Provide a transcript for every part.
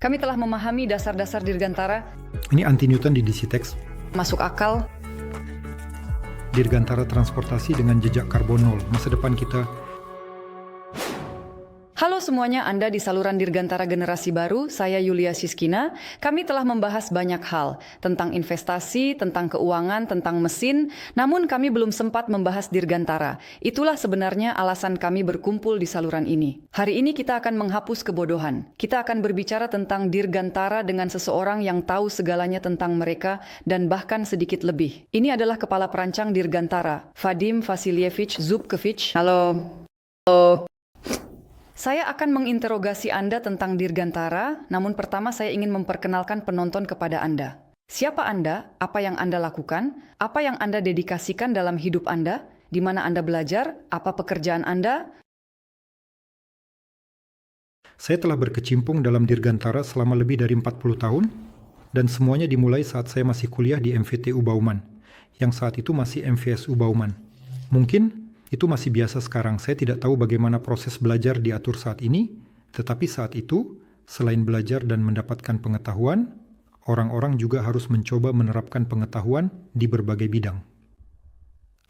Kami telah memahami dasar-dasar dirgantara, Ini anti Newton di DC Text. masuk akal, Dirgantara transportasi dengan jejak karbon nol. Masa depan kita. Halo semuanya, Anda di saluran Dirgantara Generasi Baru, saya Yulia Siskina. Kami telah membahas banyak hal, tentang investasi, tentang keuangan, tentang mesin, namun kami belum sempat membahas Dirgantara. Itulah sebenarnya alasan kami berkumpul di saluran ini. Hari ini kita akan menghapus kebodohan. Kita akan berbicara tentang Dirgantara dengan seseorang yang tahu segalanya tentang mereka dan bahkan sedikit lebih. Ini adalah kepala perancang Dirgantara, Vadim Vasilyevich Zubkevich. Halo. Halo. Saya akan menginterogasi Anda tentang Dirgantara, namun pertama saya ingin memperkenalkan penonton kepada Anda. Siapa Anda? Apa yang Anda lakukan? Apa yang Anda dedikasikan dalam hidup Anda? Di mana Anda belajar? Apa pekerjaan Anda? Saya telah berkecimpung dalam Dirgantara selama lebih dari 40 tahun, dan semuanya dimulai saat saya masih kuliah di MVTU Bauman, yang saat itu masih MVSU Bauman. Mungkin itu masih biasa sekarang. Saya tidak tahu bagaimana proses belajar diatur saat ini, tetapi saat itu, selain belajar dan mendapatkan pengetahuan, orang-orang juga harus mencoba menerapkan pengetahuan di berbagai bidang.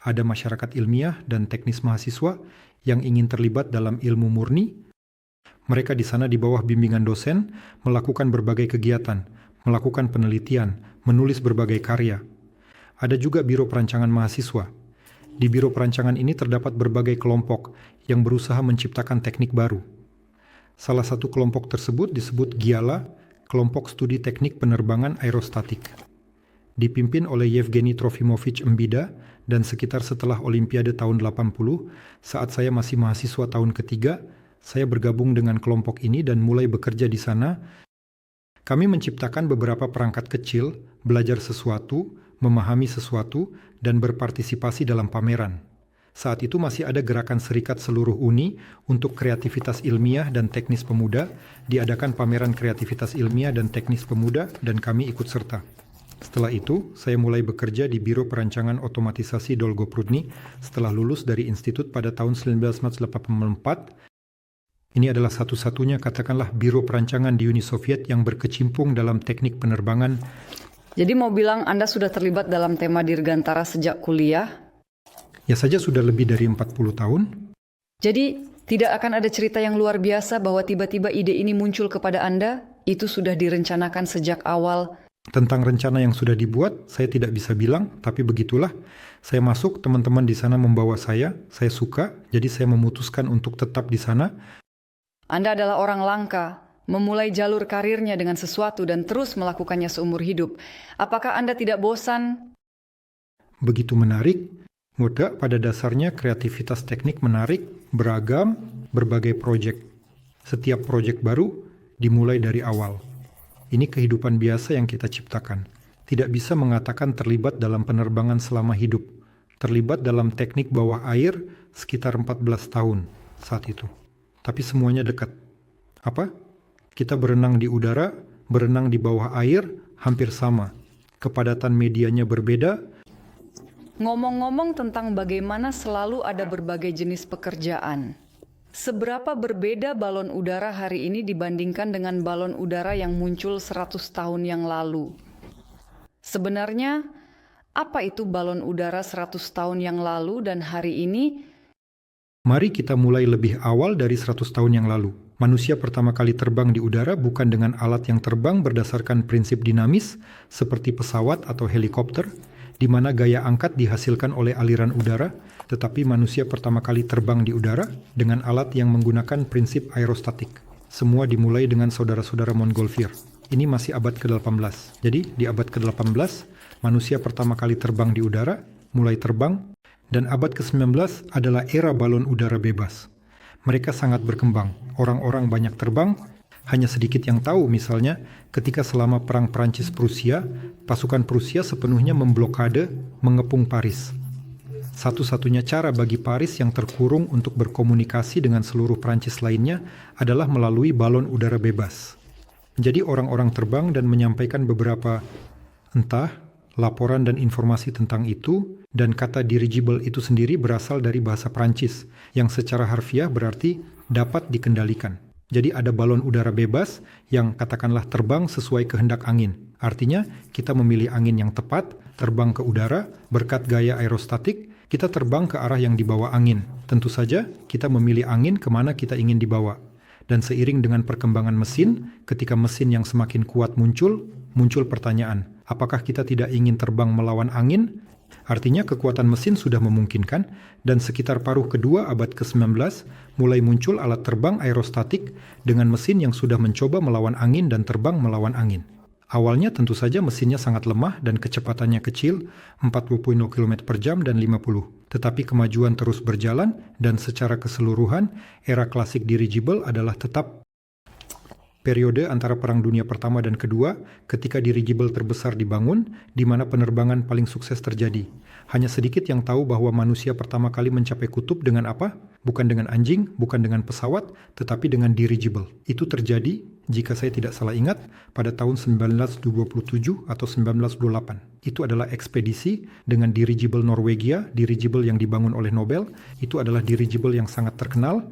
Ada masyarakat ilmiah dan teknis mahasiswa yang ingin terlibat dalam ilmu murni. Mereka di sana di bawah bimbingan dosen melakukan berbagai kegiatan, melakukan penelitian, menulis berbagai karya. Ada juga biro perancangan mahasiswa. Di biro perancangan ini terdapat berbagai kelompok yang berusaha menciptakan teknik baru. Salah satu kelompok tersebut disebut GIALA, Kelompok Studi Teknik Penerbangan Aerostatik. Dipimpin oleh Yevgeny Trofimovich Mbida dan sekitar setelah Olimpiade tahun 80, saat saya masih mahasiswa tahun ketiga, saya bergabung dengan kelompok ini dan mulai bekerja di sana. Kami menciptakan beberapa perangkat kecil, belajar sesuatu, memahami sesuatu, dan berpartisipasi dalam pameran. Saat itu masih ada gerakan Serikat Seluruh Uni untuk kreativitas ilmiah dan teknis pemuda, diadakan pameran kreativitas ilmiah dan teknis pemuda, dan kami ikut serta. Setelah itu, saya mulai bekerja di Biro Perancangan Otomatisasi Dolgoprudny setelah lulus dari institut pada tahun 1984. Ini adalah satu-satunya katakanlah biro perancangan di Uni Soviet yang berkecimpung dalam teknik penerbangan. Jadi mau bilang Anda sudah terlibat dalam tema Dirgantara sejak kuliah? Ya saja sudah lebih dari 40 tahun. Jadi tidak akan ada cerita yang luar biasa bahwa tiba-tiba ide ini muncul kepada Anda? Itu sudah direncanakan sejak awal? Tentang rencana yang sudah dibuat, saya tidak bisa bilang, tapi begitulah. Saya masuk, teman-teman di sana membawa saya suka, jadi saya memutuskan untuk tetap di sana. Anda adalah orang langka, memulai jalur karirnya dengan sesuatu dan terus melakukannya seumur hidup. Apakah Anda tidak bosan? Begitu menarik. Mudah, pada dasarnya kreativitas teknik menarik, beragam, berbagai proyek. Setiap proyek baru dimulai dari awal. Ini kehidupan biasa yang kita ciptakan. Tidak bisa mengatakan terlibat dalam penerbangan selama hidup. Terlibat dalam teknik bawah air sekitar 14 tahun saat itu. Tapi semuanya dekat. Apa? Kita berenang di udara, berenang di bawah air, hampir sama. Kepadatan medianya berbeda. Ngomong-ngomong tentang bagaimana selalu ada berbagai jenis pekerjaan. Seberapa berbeda balon udara hari ini dibandingkan dengan balon udara yang muncul 100 tahun yang lalu? Sebenarnya, apa itu balon udara 100 tahun yang lalu dan hari ini? Mari kita mulai lebih awal dari 100 tahun yang lalu. Manusia pertama kali terbang di udara bukan dengan alat yang terbang berdasarkan prinsip dinamis seperti pesawat atau helikopter, di mana gaya angkat dihasilkan oleh aliran udara, tetapi manusia pertama kali terbang di udara dengan alat yang menggunakan prinsip aerostatik. Semua dimulai dengan saudara-saudara Montgolfier. Ini masih abad ke-18. Jadi di abad ke-18, manusia pertama kali terbang di udara, mulai terbang, dan abad ke-19 adalah era balon udara bebas. Mereka sangat berkembang. Orang-orang banyak terbang, hanya sedikit yang tahu misalnya ketika selama Perang Prancis-Prusia, pasukan Prusia sepenuhnya memblokade, mengepung Paris. Satu-satunya cara bagi Paris yang terkurung untuk berkomunikasi dengan seluruh Prancis lainnya adalah melalui balon udara bebas. Jadi orang-orang terbang dan menyampaikan beberapa laporan dan informasi tentang itu, dan kata dirigible itu sendiri berasal dari bahasa Prancis, yang secara harfiah berarti dapat dikendalikan. Jadi ada balon udara bebas yang katakanlah terbang sesuai kehendak angin. Artinya kita memilih angin yang tepat, terbang ke udara, berkat gaya aerostatik, kita terbang ke arah yang dibawa angin. Tentu saja kita memilih angin kemana kita ingin dibawa. Dan seiring dengan perkembangan mesin, ketika mesin yang semakin kuat muncul pertanyaan, apakah kita tidak ingin terbang melawan angin? Artinya kekuatan mesin sudah memungkinkan, dan sekitar paruh kedua abad ke-19 mulai muncul alat terbang aerostatik dengan mesin yang sudah mencoba melawan angin dan terbang melawan angin. Awalnya tentu saja mesinnya sangat lemah dan kecepatannya kecil, 40 km per jam dan 50. Tetapi kemajuan terus berjalan dan secara keseluruhan, era klasik dirigible adalah tetap periode antara Perang Dunia Pertama dan Kedua ketika dirigible terbesar dibangun, di mana penerbangan paling sukses terjadi. Hanya sedikit yang tahu bahwa manusia pertama kali mencapai kutub dengan apa? Bukan dengan anjing, bukan dengan pesawat, tetapi dengan dirigible. Itu terjadi, jika saya tidak salah ingat, pada tahun 1927 atau 1928. Itu adalah ekspedisi dengan dirigible Norwegia, dirigible yang dibangun oleh Nobel. Itu adalah dirigible yang sangat terkenal.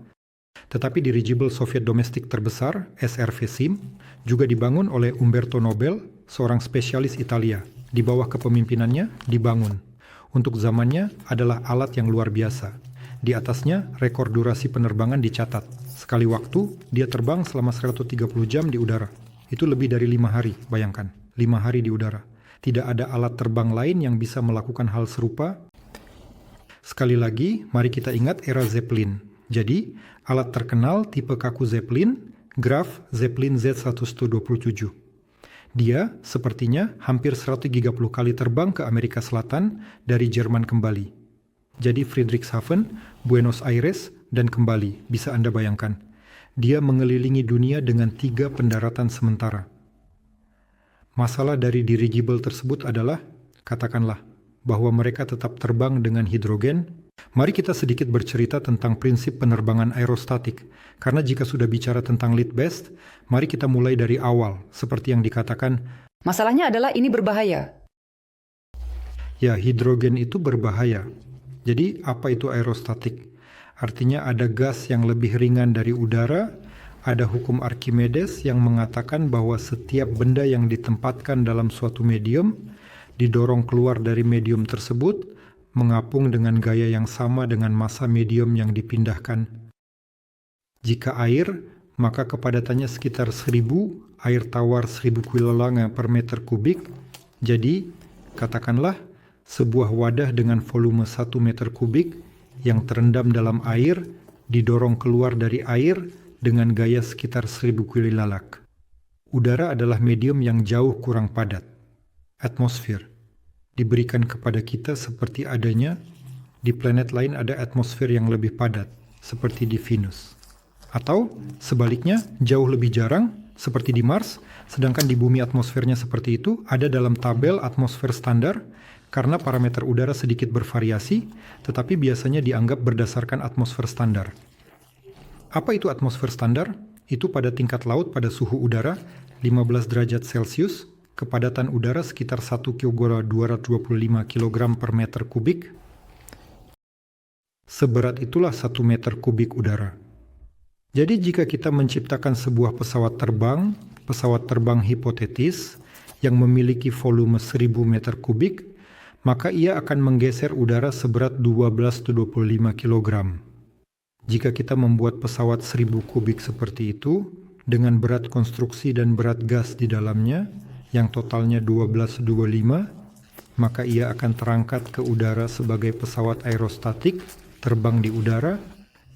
Tetapi dirigible Soviet domestik terbesar, SRV Sim, juga dibangun oleh Umberto Nobel, seorang spesialis Italia. Di bawah kepemimpinannya, dibangun. Untuk zamannya adalah alat yang luar biasa. Di atasnya, rekor durasi penerbangan dicatat. Sekali waktu, dia terbang selama 130 jam di udara. Itu lebih dari 5 hari, bayangkan. 5 hari di udara. Tidak ada alat terbang lain yang bisa melakukan hal serupa. Sekali lagi, mari kita ingat era Zeppelin. Jadi, alat terkenal tipe kaku Zeppelin, Graf Zeppelin Z127. Dia sepertinya hampir 130 kali terbang ke Amerika Selatan dari Jerman kembali. Jadi Friedrichshafen, Buenos Aires, dan kembali, bisa Anda bayangkan. Dia mengelilingi dunia dengan 3 pendaratan sementara. Masalah dari dirigible tersebut adalah, katakanlah, bahwa mereka tetap terbang dengan hidrogen. Mari kita sedikit bercerita tentang prinsip penerbangan aerostatik. Karena jika sudah bicara tentang lead best, mari kita mulai dari awal, seperti yang dikatakan. Masalahnya adalah ini berbahaya. Ya, hidrogen itu berbahaya. Jadi, apa itu aerostatik? Artinya ada gas yang lebih ringan dari udara, ada hukum Archimedes yang mengatakan bahwa setiap benda yang ditempatkan dalam suatu medium, didorong keluar dari medium tersebut, mengapung dengan gaya yang sama dengan massa medium yang dipindahkan. Jika air, maka kepadatannya sekitar 1000, air tawar 1000 kilolanga per meter kubik. Jadi, katakanlah, sebuah wadah dengan volume 1 meter kubik yang terendam dalam air, didorong keluar dari air dengan gaya sekitar 1000 kilolak. Udara adalah medium yang jauh kurang padat. Atmosfer diberikan kepada kita seperti adanya di planet lain ada atmosfer yang lebih padat, seperti di Venus. Atau sebaliknya, jauh lebih jarang, seperti di Mars, sedangkan di bumi atmosfernya seperti itu, ada dalam tabel atmosfer standar, karena parameter udara sedikit bervariasi, tetapi biasanya dianggap berdasarkan atmosfer standar. Apa itu atmosfer standar? Itu pada tingkat laut pada suhu udara 15 derajat Celcius, kepadatan udara sekitar 1,225 kg per meter kubik. Seberat itulah 1 meter kubik udara. Jadi jika kita menciptakan sebuah pesawat terbang hipotetis yang memiliki volume 1000 meter kubik, maka ia akan menggeser udara seberat 12-25 kg. Jika kita membuat pesawat 1000 kubik seperti itu, dengan berat konstruksi dan berat gas di dalamnya, yang totalnya 1225, maka ia akan terangkat ke udara sebagai pesawat aerostatik, terbang di udara.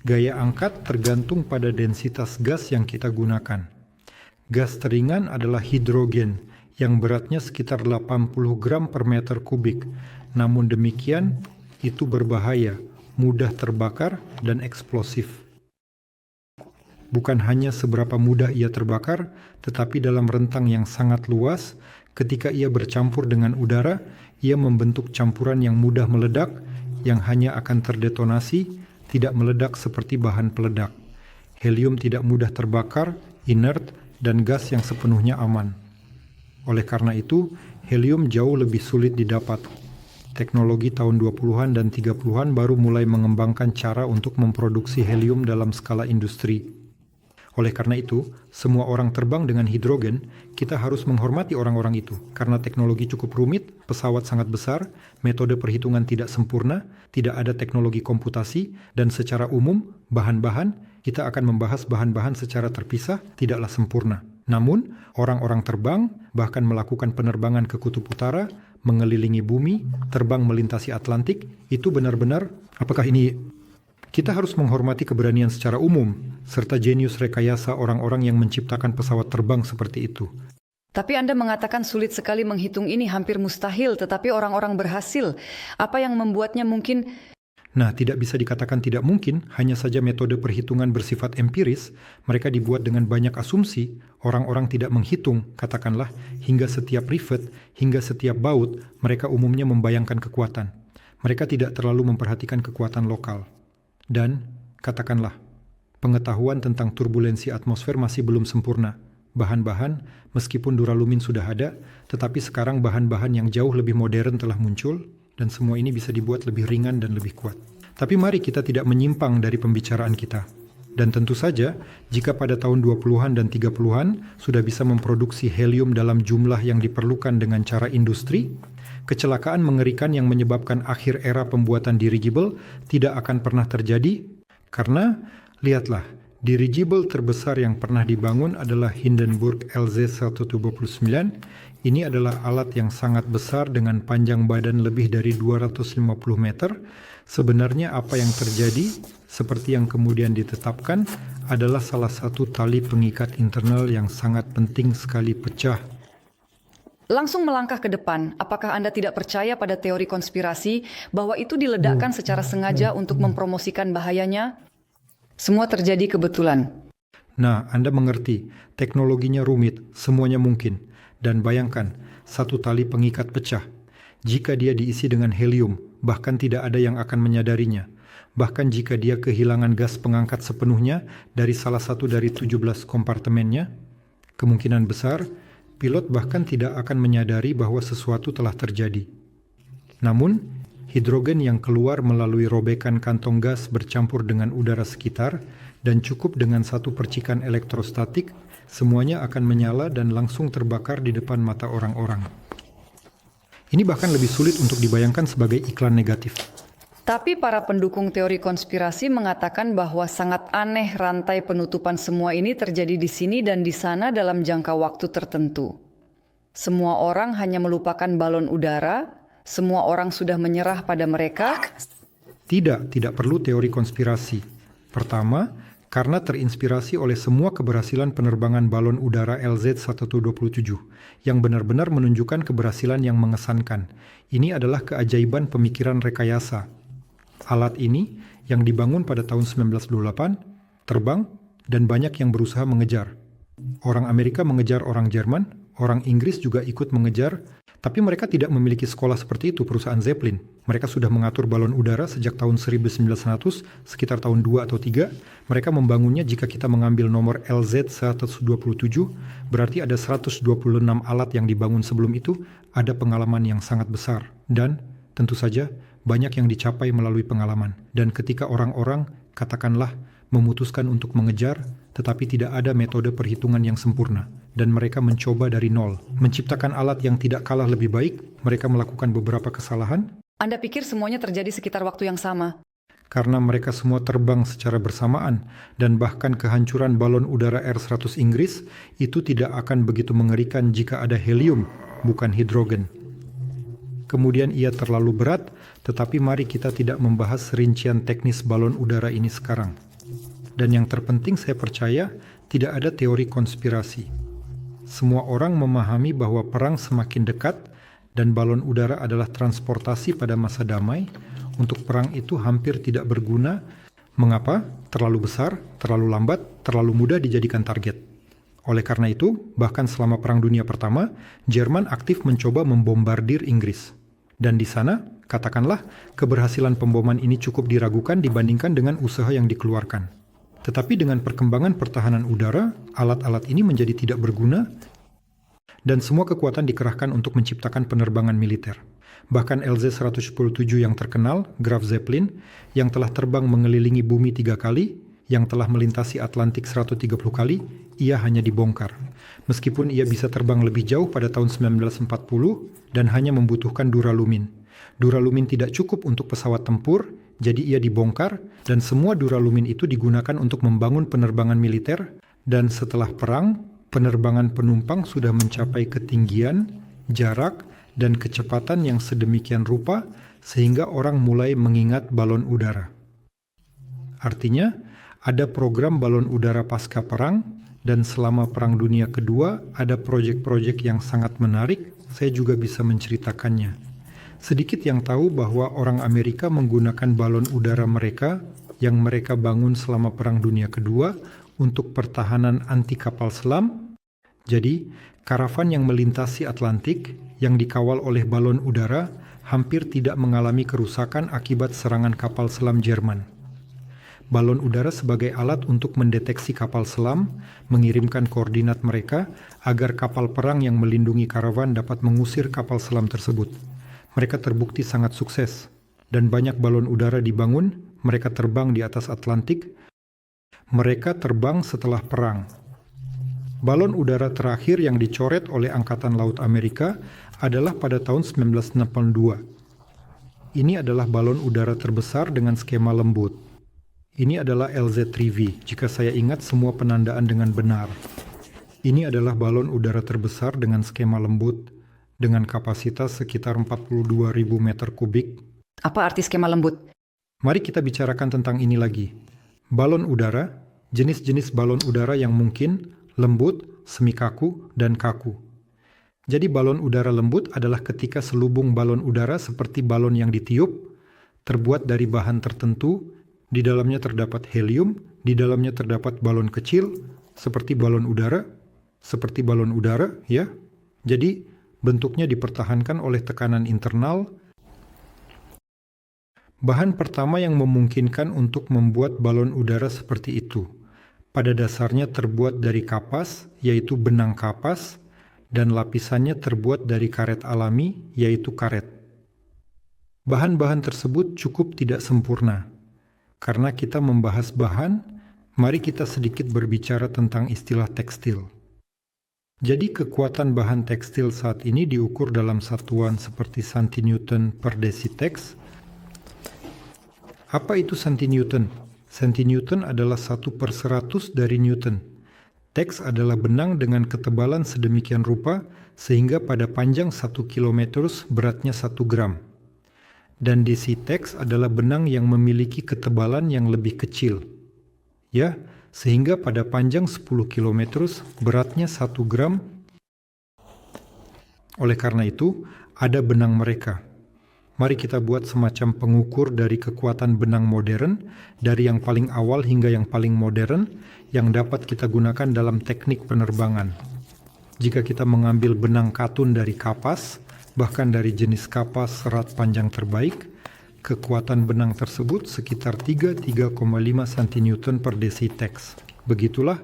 Gaya angkat tergantung pada densitas gas yang kita gunakan. Gas teringan adalah hidrogen, yang beratnya sekitar 80 gram per meter kubik. Namun demikian, itu berbahaya, mudah terbakar, dan eksplosif. Bukan hanya seberapa mudah ia terbakar, tetapi dalam rentang yang sangat luas, ketika ia bercampur dengan udara, ia membentuk campuran yang mudah meledak, yang hanya akan terdetonasi, tidak meledak seperti bahan peledak. Helium tidak mudah terbakar, inert, dan gas yang sepenuhnya aman. Oleh karena itu, helium jauh lebih sulit didapat. Teknologi tahun 20-an dan 30-an baru mulai mengembangkan cara untuk memproduksi helium dalam skala industri. Oleh karena itu, semua orang terbang dengan hidrogen, kita harus menghormati orang-orang itu. Karena teknologi cukup rumit, pesawat sangat besar, metode perhitungan tidak sempurna, tidak ada teknologi komputasi, dan secara umum, bahan-bahan, kita akan membahas bahan-bahan secara terpisah, tidaklah sempurna. Namun, orang-orang terbang, bahkan melakukan penerbangan ke kutub utara, mengelilingi bumi, terbang melintasi Atlantik, itu benar-benar, apakah ini... Kita harus menghormati keberanian secara umum, serta jenius rekayasa orang-orang yang menciptakan pesawat terbang seperti itu. Tapi Anda mengatakan sulit sekali menghitung ini, hampir mustahil, tetapi orang-orang berhasil. Apa yang membuatnya mungkin... Nah, tidak bisa dikatakan tidak mungkin, hanya saja metode perhitungan bersifat empiris, mereka dibuat dengan banyak asumsi, orang-orang tidak menghitung, katakanlah, hingga setiap rivet, hingga setiap baut, mereka umumnya membayangkan kekuatan. Mereka tidak terlalu memperhatikan kekuatan lokal. Dan, katakanlah, pengetahuan tentang turbulensi atmosfer masih belum sempurna. Bahan-bahan, meskipun duralumin sudah ada, tetapi sekarang bahan-bahan yang jauh lebih modern telah muncul, dan semua ini bisa dibuat lebih ringan dan lebih kuat. Tapi mari kita tidak menyimpang dari pembicaraan kita. Dan tentu saja, jika pada tahun 20-an dan 30-an sudah bisa memproduksi helium dalam jumlah yang diperlukan dengan cara industri, kecelakaan mengerikan yang menyebabkan akhir era pembuatan dirigible tidak akan pernah terjadi, karena, lihatlah, dirigible terbesar yang pernah dibangun adalah Hindenburg LZ-129. Ini adalah alat yang sangat besar dengan panjang badan lebih dari 250 meter. Sebenarnya apa yang terjadi, seperti yang kemudian ditetapkan, adalah salah satu tali pengikat internal yang sangat penting sekali pecah. Langsung melangkah ke depan, apakah Anda tidak percaya pada teori konspirasi bahwa itu diledakkan secara sengaja untuk mempromosikan bahayanya? Semua terjadi kebetulan. Nah, Anda mengerti, teknologinya rumit, semuanya mungkin. Dan bayangkan, satu tali pengikat pecah. Jika dia diisi dengan helium, bahkan tidak ada yang akan menyadarinya. Bahkan jika dia kehilangan gas pengangkat sepenuhnya dari salah satu dari 17 kompartemennya, kemungkinan besar, pilot bahkan tidak akan menyadari bahwa sesuatu telah terjadi. Namun, hidrogen yang keluar melalui robekan kantong gas bercampur dengan udara sekitar dan cukup dengan satu percikan elektrostatik, semuanya akan menyala dan langsung terbakar di depan mata orang-orang. Ini bahkan lebih sulit untuk dibayangkan sebagai iklan negatif. Tapi para pendukung teori konspirasi mengatakan bahwa sangat aneh rantai penutupan semua ini terjadi di sini dan di sana dalam jangka waktu tertentu. Semua orang hanya melupakan balon udara, semua orang sudah menyerah pada mereka. Tidak perlu teori konspirasi. Pertama, karena terinspirasi oleh semua keberhasilan penerbangan balon udara LZ-127 yang benar-benar menunjukkan keberhasilan yang mengesankan. Ini adalah keajaiban pemikiran rekayasa. Alat ini yang dibangun pada tahun 1928, terbang, dan banyak yang berusaha mengejar. Orang Amerika mengejar orang Jerman, orang Inggris juga ikut mengejar, tapi mereka tidak memiliki sekolah seperti itu, perusahaan Zeppelin. Mereka sudah mengatur balon udara sejak tahun 1900, sekitar tahun 2 atau 3. Mereka membangunnya jika kita mengambil nomor LZ-127, berarti ada 126 alat yang dibangun sebelum itu, ada pengalaman yang sangat besar. Dan, tentu saja, banyak yang dicapai melalui pengalaman. Dan ketika orang-orang, katakanlah, memutuskan untuk mengejar, tetapi tidak ada metode perhitungan yang sempurna, dan mereka mencoba dari nol, menciptakan alat yang tidak kalah lebih baik, mereka melakukan beberapa kesalahan. Anda pikir semuanya terjadi sekitar waktu yang sama? Karena mereka semua terbang secara bersamaan, dan bahkan kehancuran balon udara R-100 Inggris itu tidak akan begitu mengerikan jika ada helium, bukan hidrogen. Kemudian ia terlalu berat, tetapi mari kita tidak membahas rincian teknis balon udara ini sekarang. Dan yang terpenting saya percaya, tidak ada teori konspirasi. Semua orang memahami bahwa perang semakin dekat dan balon udara adalah transportasi pada masa damai. Untuk perang itu hampir tidak berguna. Mengapa? Terlalu besar, terlalu lambat, terlalu mudah dijadikan target. Oleh karena itu, bahkan selama Perang Dunia Pertama, Jerman aktif mencoba membombardir Inggris. Dan di sana, katakanlah, keberhasilan pemboman ini cukup diragukan dibandingkan dengan usaha yang dikeluarkan. Tetapi dengan perkembangan pertahanan udara, alat-alat ini menjadi tidak berguna dan semua kekuatan dikerahkan untuk menciptakan penerbangan militer. Bahkan LZ-127 yang terkenal, Graf Zeppelin, yang telah terbang mengelilingi bumi 3 kali, yang telah melintasi Atlantik 130 kali, ia hanya dibongkar. Meskipun ia bisa terbang lebih jauh pada tahun 1940 dan hanya membutuhkan duralumin. Duralumin tidak cukup untuk pesawat tempur, jadi ia dibongkar dan semua duralumin itu digunakan untuk membangun penerbangan militer, dan setelah perang, penerbangan penumpang sudah mencapai ketinggian, jarak, dan kecepatan yang sedemikian rupa sehingga orang mulai mengingat balon udara. Artinya, ada program balon udara pasca perang, dan selama Perang Dunia Kedua ada proyek-proyek yang sangat menarik, saya juga bisa menceritakannya. Sedikit yang tahu bahwa orang Amerika menggunakan balon udara mereka yang mereka bangun selama Perang Dunia Kedua untuk pertahanan anti kapal selam. Jadi, karavan yang melintasi Atlantik yang dikawal oleh balon udara hampir tidak mengalami kerusakan akibat serangan kapal selam Jerman. Balon udara sebagai alat untuk mendeteksi kapal selam, mengirimkan koordinat mereka agar kapal perang yang melindungi karavan dapat mengusir kapal selam tersebut. Mereka terbukti sangat sukses, dan banyak balon udara dibangun, mereka terbang di atas Atlantik. Mereka terbang setelah perang. Balon udara terakhir yang dicoret oleh Angkatan Laut Amerika adalah pada tahun 1962. Ini adalah balon udara terbesar dengan skema lembut. Ini adalah LZ-3V, jika saya ingat semua penandaan dengan benar. Ini adalah balon udara terbesar dengan skema lembut, dengan kapasitas sekitar 42.000 meter kubik. Apa arti skema lembut? Mari kita bicarakan tentang ini lagi. Balon udara, jenis-jenis balon udara yang mungkin, lembut, semikaku, dan kaku. Jadi balon udara lembut adalah ketika selubung balon udara seperti balon yang ditiup, terbuat dari bahan tertentu, di dalamnya terdapat helium, di dalamnya terdapat balon kecil, seperti balon udara, ya. Jadi, bentuknya dipertahankan oleh tekanan internal. Bahan pertama yang memungkinkan untuk membuat balon udara seperti itu, pada dasarnya terbuat dari kapas, yaitu benang kapas, dan lapisannya terbuat dari karet alami, yaitu karet. Bahan-bahan tersebut cukup tidak sempurna. Karena kita membahas bahan, mari kita sedikit berbicara tentang istilah tekstil. Jadi kekuatan bahan tekstil saat ini diukur dalam satuan seperti cm per desiteks. Apa itu cm? Cm adalah 1/100 dari newton. Teks adalah benang dengan ketebalan sedemikian rupa sehingga pada panjang 1 km beratnya 1 gram. Dan desiteks adalah benang yang memiliki ketebalan yang lebih kecil. Ya, sehingga pada panjang 10 km beratnya 1 gram. Oleh karena itu, ada benang mereka. Mari kita buat semacam pengukur dari kekuatan benang modern, dari yang paling awal hingga yang paling modern, yang dapat kita gunakan dalam teknik penerbangan. Jika kita mengambil benang katun dari kapas, bahkan dari jenis kapas serat panjang terbaik, kekuatan benang tersebut sekitar 3,5 cm per desiteks. Begitulah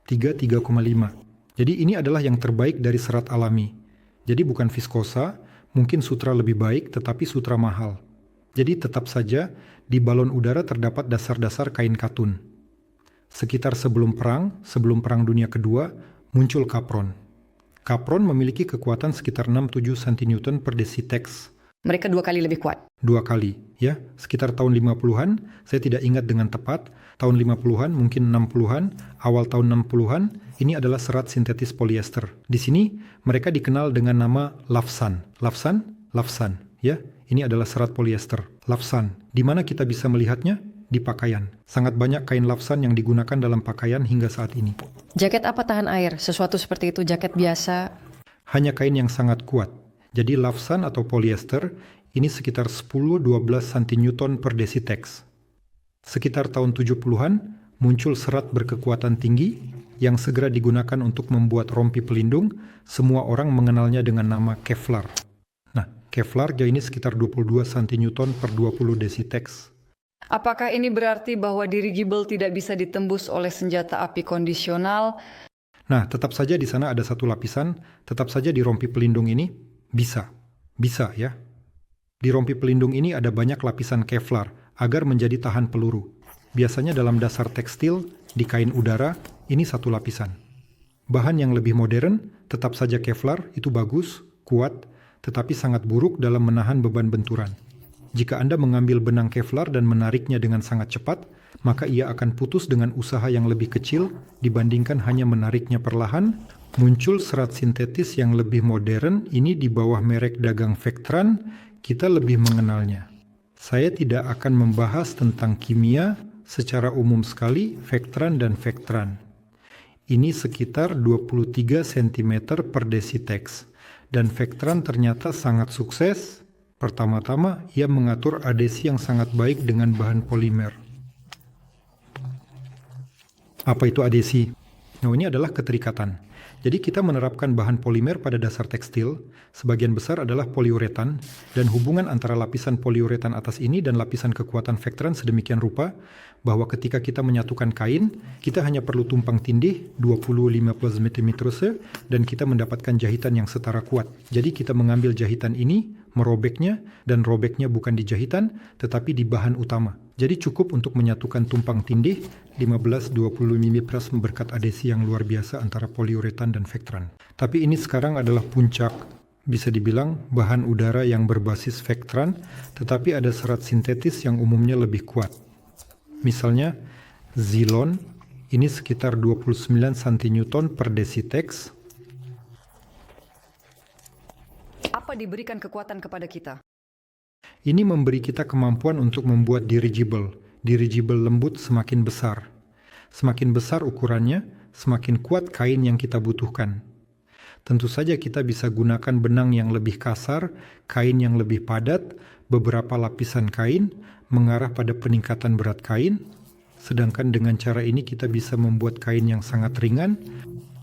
3,5. Jadi ini adalah yang terbaik dari serat alami. Jadi bukan viskosa, mungkin sutra lebih baik tetapi sutra mahal. Jadi tetap saja di balon udara terdapat dasar-dasar kain katun. Sekitar sebelum Perang Dunia Kedua, muncul kapron. Kapron memiliki kekuatan sekitar 6-7 cm per desiteks. Mereka 2 kali lebih kuat. 2 kali, ya. Sekitar tahun 50-an, saya tidak ingat dengan tepat. Tahun 50-an, mungkin 60-an, awal tahun 60-an, ini adalah serat sintetis polyester. Di sini, mereka dikenal dengan nama lafsan. Lafsan, ya. Ini adalah serat polyester. Lafsan. Di mana kita bisa melihatnya? Di pakaian. Sangat banyak kain lafsan yang digunakan dalam pakaian hingga saat ini. Jaket apa tahan air? Sesuatu seperti itu, jaket biasa? Hanya kain yang sangat kuat. Jadi lafsan atau polyester ini sekitar 10-12 cm per desiteks. Sekitar tahun 70-an muncul serat berkekuatan tinggi yang segera digunakan untuk membuat rompi pelindung. Semua orang mengenalnya dengan nama Kevlar. Nah, Kevlar ini sekitar 22 cm per 20 desiteks. Apakah ini berarti bahwa dirigible tidak bisa ditembus oleh senjata api kondisional? Nah, tetap saja di sana ada satu lapisan, tetap saja di rompi pelindung ini bisa ya. Di rompi pelindung ini ada banyak lapisan Kevlar agar menjadi tahan peluru. Biasanya dalam dasar tekstil, di kain udara, ini satu lapisan. Bahan yang lebih modern, tetap saja Kevlar, itu bagus, kuat, tetapi sangat buruk dalam menahan beban benturan. Jika Anda mengambil benang Kevlar dan menariknya dengan sangat cepat, maka ia akan putus dengan usaha yang lebih kecil dibandingkan hanya menariknya perlahan. Muncul serat sintetis yang lebih modern, ini di bawah merek dagang Vectran, kita lebih mengenalnya. Saya tidak akan membahas tentang kimia, secara umum sekali Vectran dan Vectran. Ini sekitar 23 cm per desitex, dan Vectran ternyata sangat sukses. Pertama-tama, ia mengatur adesi yang sangat baik dengan bahan polimer. Apa itu adesi? Nah, ini adalah keterikatan. Jadi kita menerapkan bahan polimer pada dasar tekstil, sebagian besar adalah poliuretan, dan hubungan antara lapisan poliuretan atas ini dan lapisan kekuatan Vectran sedemikian rupa, bahwa ketika kita menyatukan kain, kita hanya perlu tumpang tindih 20-15 cm dan kita mendapatkan jahitan yang setara kuat. Jadi kita mengambil jahitan ini, merobeknya, dan robeknya bukan di jahitan, tetapi di bahan utama. Jadi cukup untuk menyatukan tumpang tindih 15-20 mm berkat adesi yang luar biasa antara poliuretan dan Vectran. Tapi ini sekarang adalah puncak, bisa dibilang bahan udara yang berbasis Vectran, tetapi ada serat sintetis yang umumnya lebih kuat. Misalnya, Zilon, ini sekitar 29 cN per desitex. Apa diberikan kekuatan kepada kita? Ini memberi kita kemampuan untuk membuat dirigible. Dirigible lembut semakin besar. Semakin besar ukurannya, semakin kuat kain yang kita butuhkan. Tentu saja kita bisa gunakan benang yang lebih kasar, kain yang lebih padat, beberapa lapisan kain, mengarah pada peningkatan berat kain. Sedangkan dengan cara ini kita bisa membuat kain yang sangat ringan.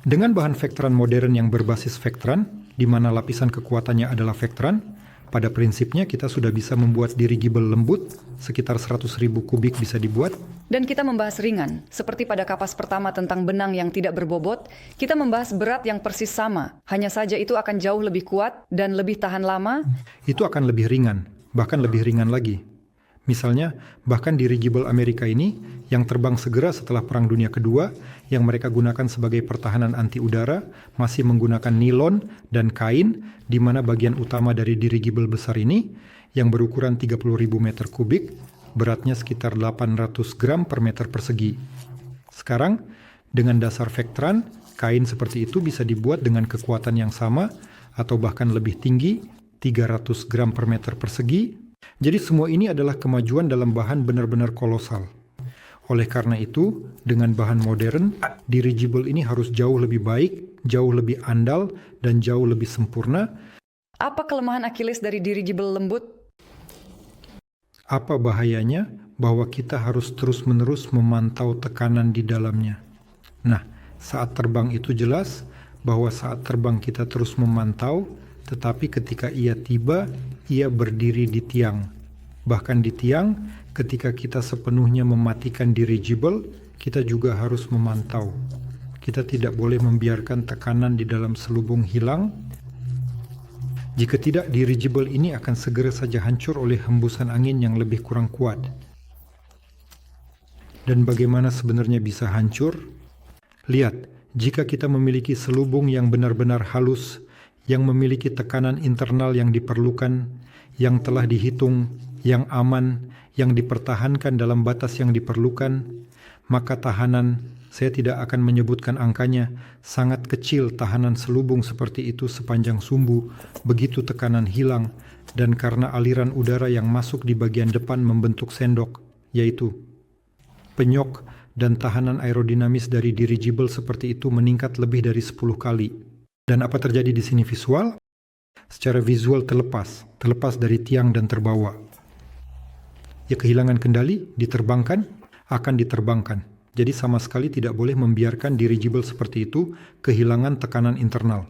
Dengan bahan Vectran modern yang berbasis Vectran, di mana lapisan kekuatannya adalah Vectran, pada prinsipnya kita sudah bisa membuat dirigible lembut, sekitar 100.000 kubik bisa dibuat. Dan kita membahas ringan, seperti pada kapas pertama tentang benang yang tidak berbobot, kita membahas berat yang persis sama. Hanya saja itu akan jauh lebih kuat dan lebih tahan lama. Itu akan lebih ringan, bahkan lebih ringan lagi. Misalnya, bahkan dirigible Amerika ini, yang terbang segera setelah Perang Dunia Kedua, yang mereka gunakan sebagai pertahanan anti udara, masih menggunakan nilon dan kain, di mana bagian utama dari dirigible besar ini, yang berukuran 30.000 meter kubik, beratnya sekitar 800 gram per meter persegi. Sekarang, dengan dasar Vectran, kain seperti itu bisa dibuat dengan kekuatan yang sama, atau bahkan lebih tinggi, 300 gram per meter persegi. Jadi semua ini adalah kemajuan dalam bahan benar-benar kolosal. Oleh karena itu, dengan bahan modern, dirigible ini harus jauh lebih baik, jauh lebih andal, dan jauh lebih sempurna. Apa kelemahan Achilles dari dirigible lembut? Apa bahayanya bahwa kita harus terus-menerus memantau tekanan di dalamnya? Nah, saat terbang itu jelas bahwa saat terbang kita terus memantau, tetapi ketika ia tiba, ia berdiri di tiang. Bahkan di tiang, ketika kita sepenuhnya mematikan dirigible, kita juga harus memantau. Kita tidak boleh membiarkan tekanan di dalam selubung hilang. Jika tidak, dirigible ini akan segera saja hancur oleh hembusan angin yang lebih kurang kuat. Dan bagaimana sebenarnya bisa hancur? Lihat, jika kita memiliki selubung yang benar-benar halus, yang memiliki tekanan internal yang diperlukan, yang telah dihitung, yang aman, yang dipertahankan dalam batas yang diperlukan, maka tahanan, saya tidak akan menyebutkan angkanya, sangat kecil tahanan selubung seperti itu sepanjang sumbu, begitu tekanan hilang, dan karena aliran udara yang masuk di bagian depan membentuk sendok, yaitu penyok dan tahanan aerodinamis dari dirigible seperti itu meningkat lebih dari 10 kali. Dan apa terjadi di sini visual? Secara visual terlepas dari tiang dan terbawa. Ya, kehilangan kendali, diterbangkan, akan diterbangkan. Jadi sama sekali tidak boleh membiarkan dirigible seperti itu kehilangan tekanan internal.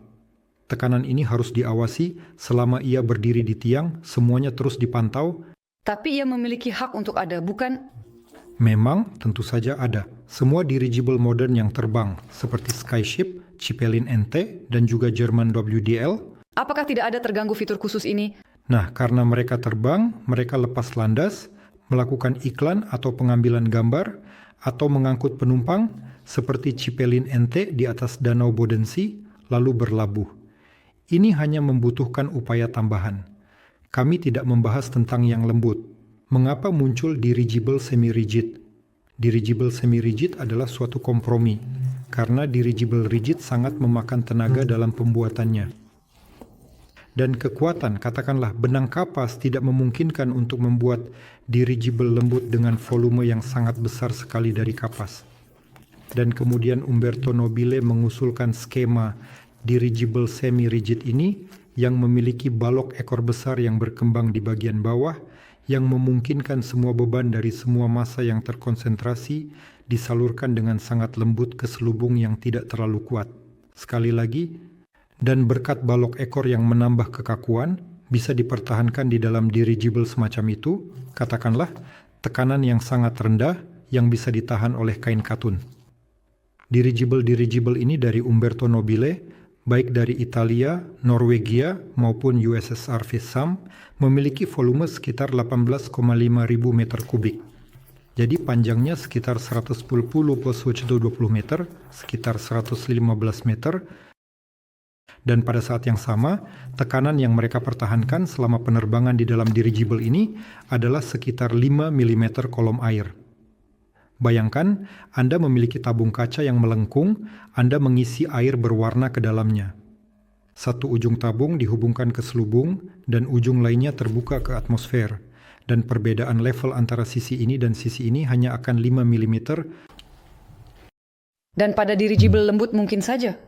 Tekanan ini harus diawasi selama ia berdiri di tiang, semuanya terus dipantau. Tapi ia memiliki hak untuk ada, bukan? Memang, tentu saja ada. Semua dirigible modern yang terbang, seperti Skyship, Cipelin NT, dan juga German WDL. Apakah tidak ada terganggu fitur khusus ini? Nah, karena mereka terbang, mereka lepas landas, melakukan iklan atau pengambilan gambar, atau mengangkut penumpang seperti Cipelin NT di atas Danau Bodensee, lalu berlabuh. Ini hanya membutuhkan upaya tambahan. Kami tidak membahas tentang yang lembut. Mengapa muncul dirigible semi-rigid? Dirigible semi-rigid adalah suatu kompromi, karena dirigible rigid sangat memakan tenaga dalam pembuatannya. Dan kekuatan, katakanlah benang kapas tidak memungkinkan untuk membuat dirigible lembut dengan volume yang sangat besar sekali dari kapas. Dan kemudian Umberto Nobile mengusulkan skema dirigible semi-rigid ini yang memiliki balok ekor besar yang berkembang di bagian bawah, yang memungkinkan semua beban dari semua massa yang terkonsentrasi disalurkan dengan sangat lembut ke selubung yang tidak terlalu kuat. Sekali lagi, dan berkat balok ekor yang menambah kekakuan, bisa dipertahankan di dalam dirigible semacam itu, katakanlah, tekanan yang sangat rendah yang bisa ditahan oleh kain katun. Dirigible ini dari Umberto Nobile, baik dari Italia, Norwegia, maupun USSR Vissam, memiliki volume sekitar 18,5 ribu meter kubik. Jadi panjangnya sekitar 110 plus 120 meter, sekitar 115 meter, dan pada saat yang sama, tekanan yang mereka pertahankan selama penerbangan di dalam dirigible ini adalah sekitar 5 mm kolom air. Bayangkan, Anda memiliki tabung kaca yang melengkung, Anda mengisi air berwarna ke dalamnya. Satu ujung tabung dihubungkan ke selubung, dan ujung lainnya terbuka ke atmosfer. Dan perbedaan level antara sisi ini dan sisi ini hanya akan 5 mm. Dan pada dirigible lembut mungkin saja.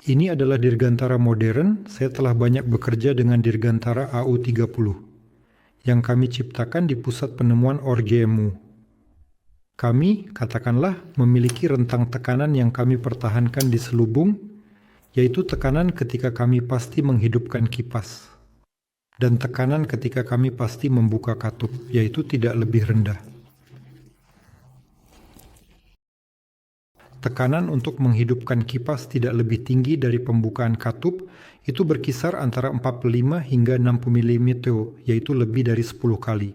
Ini adalah dirgantara modern. Saya telah banyak bekerja dengan dirgantara AU-30 yang kami ciptakan di pusat penemuan ORGMU. Kami, katakanlah, memiliki rentang tekanan yang kami pertahankan di selubung, yaitu tekanan ketika kami pasti menghidupkan kipas, dan tekanan ketika kami pasti membuka katup, yaitu tidak lebih rendah. Tekanan untuk menghidupkan kipas tidak lebih tinggi dari pembukaan katup, itu berkisar antara 45 hingga 60 mm, yaitu lebih dari 10 kali.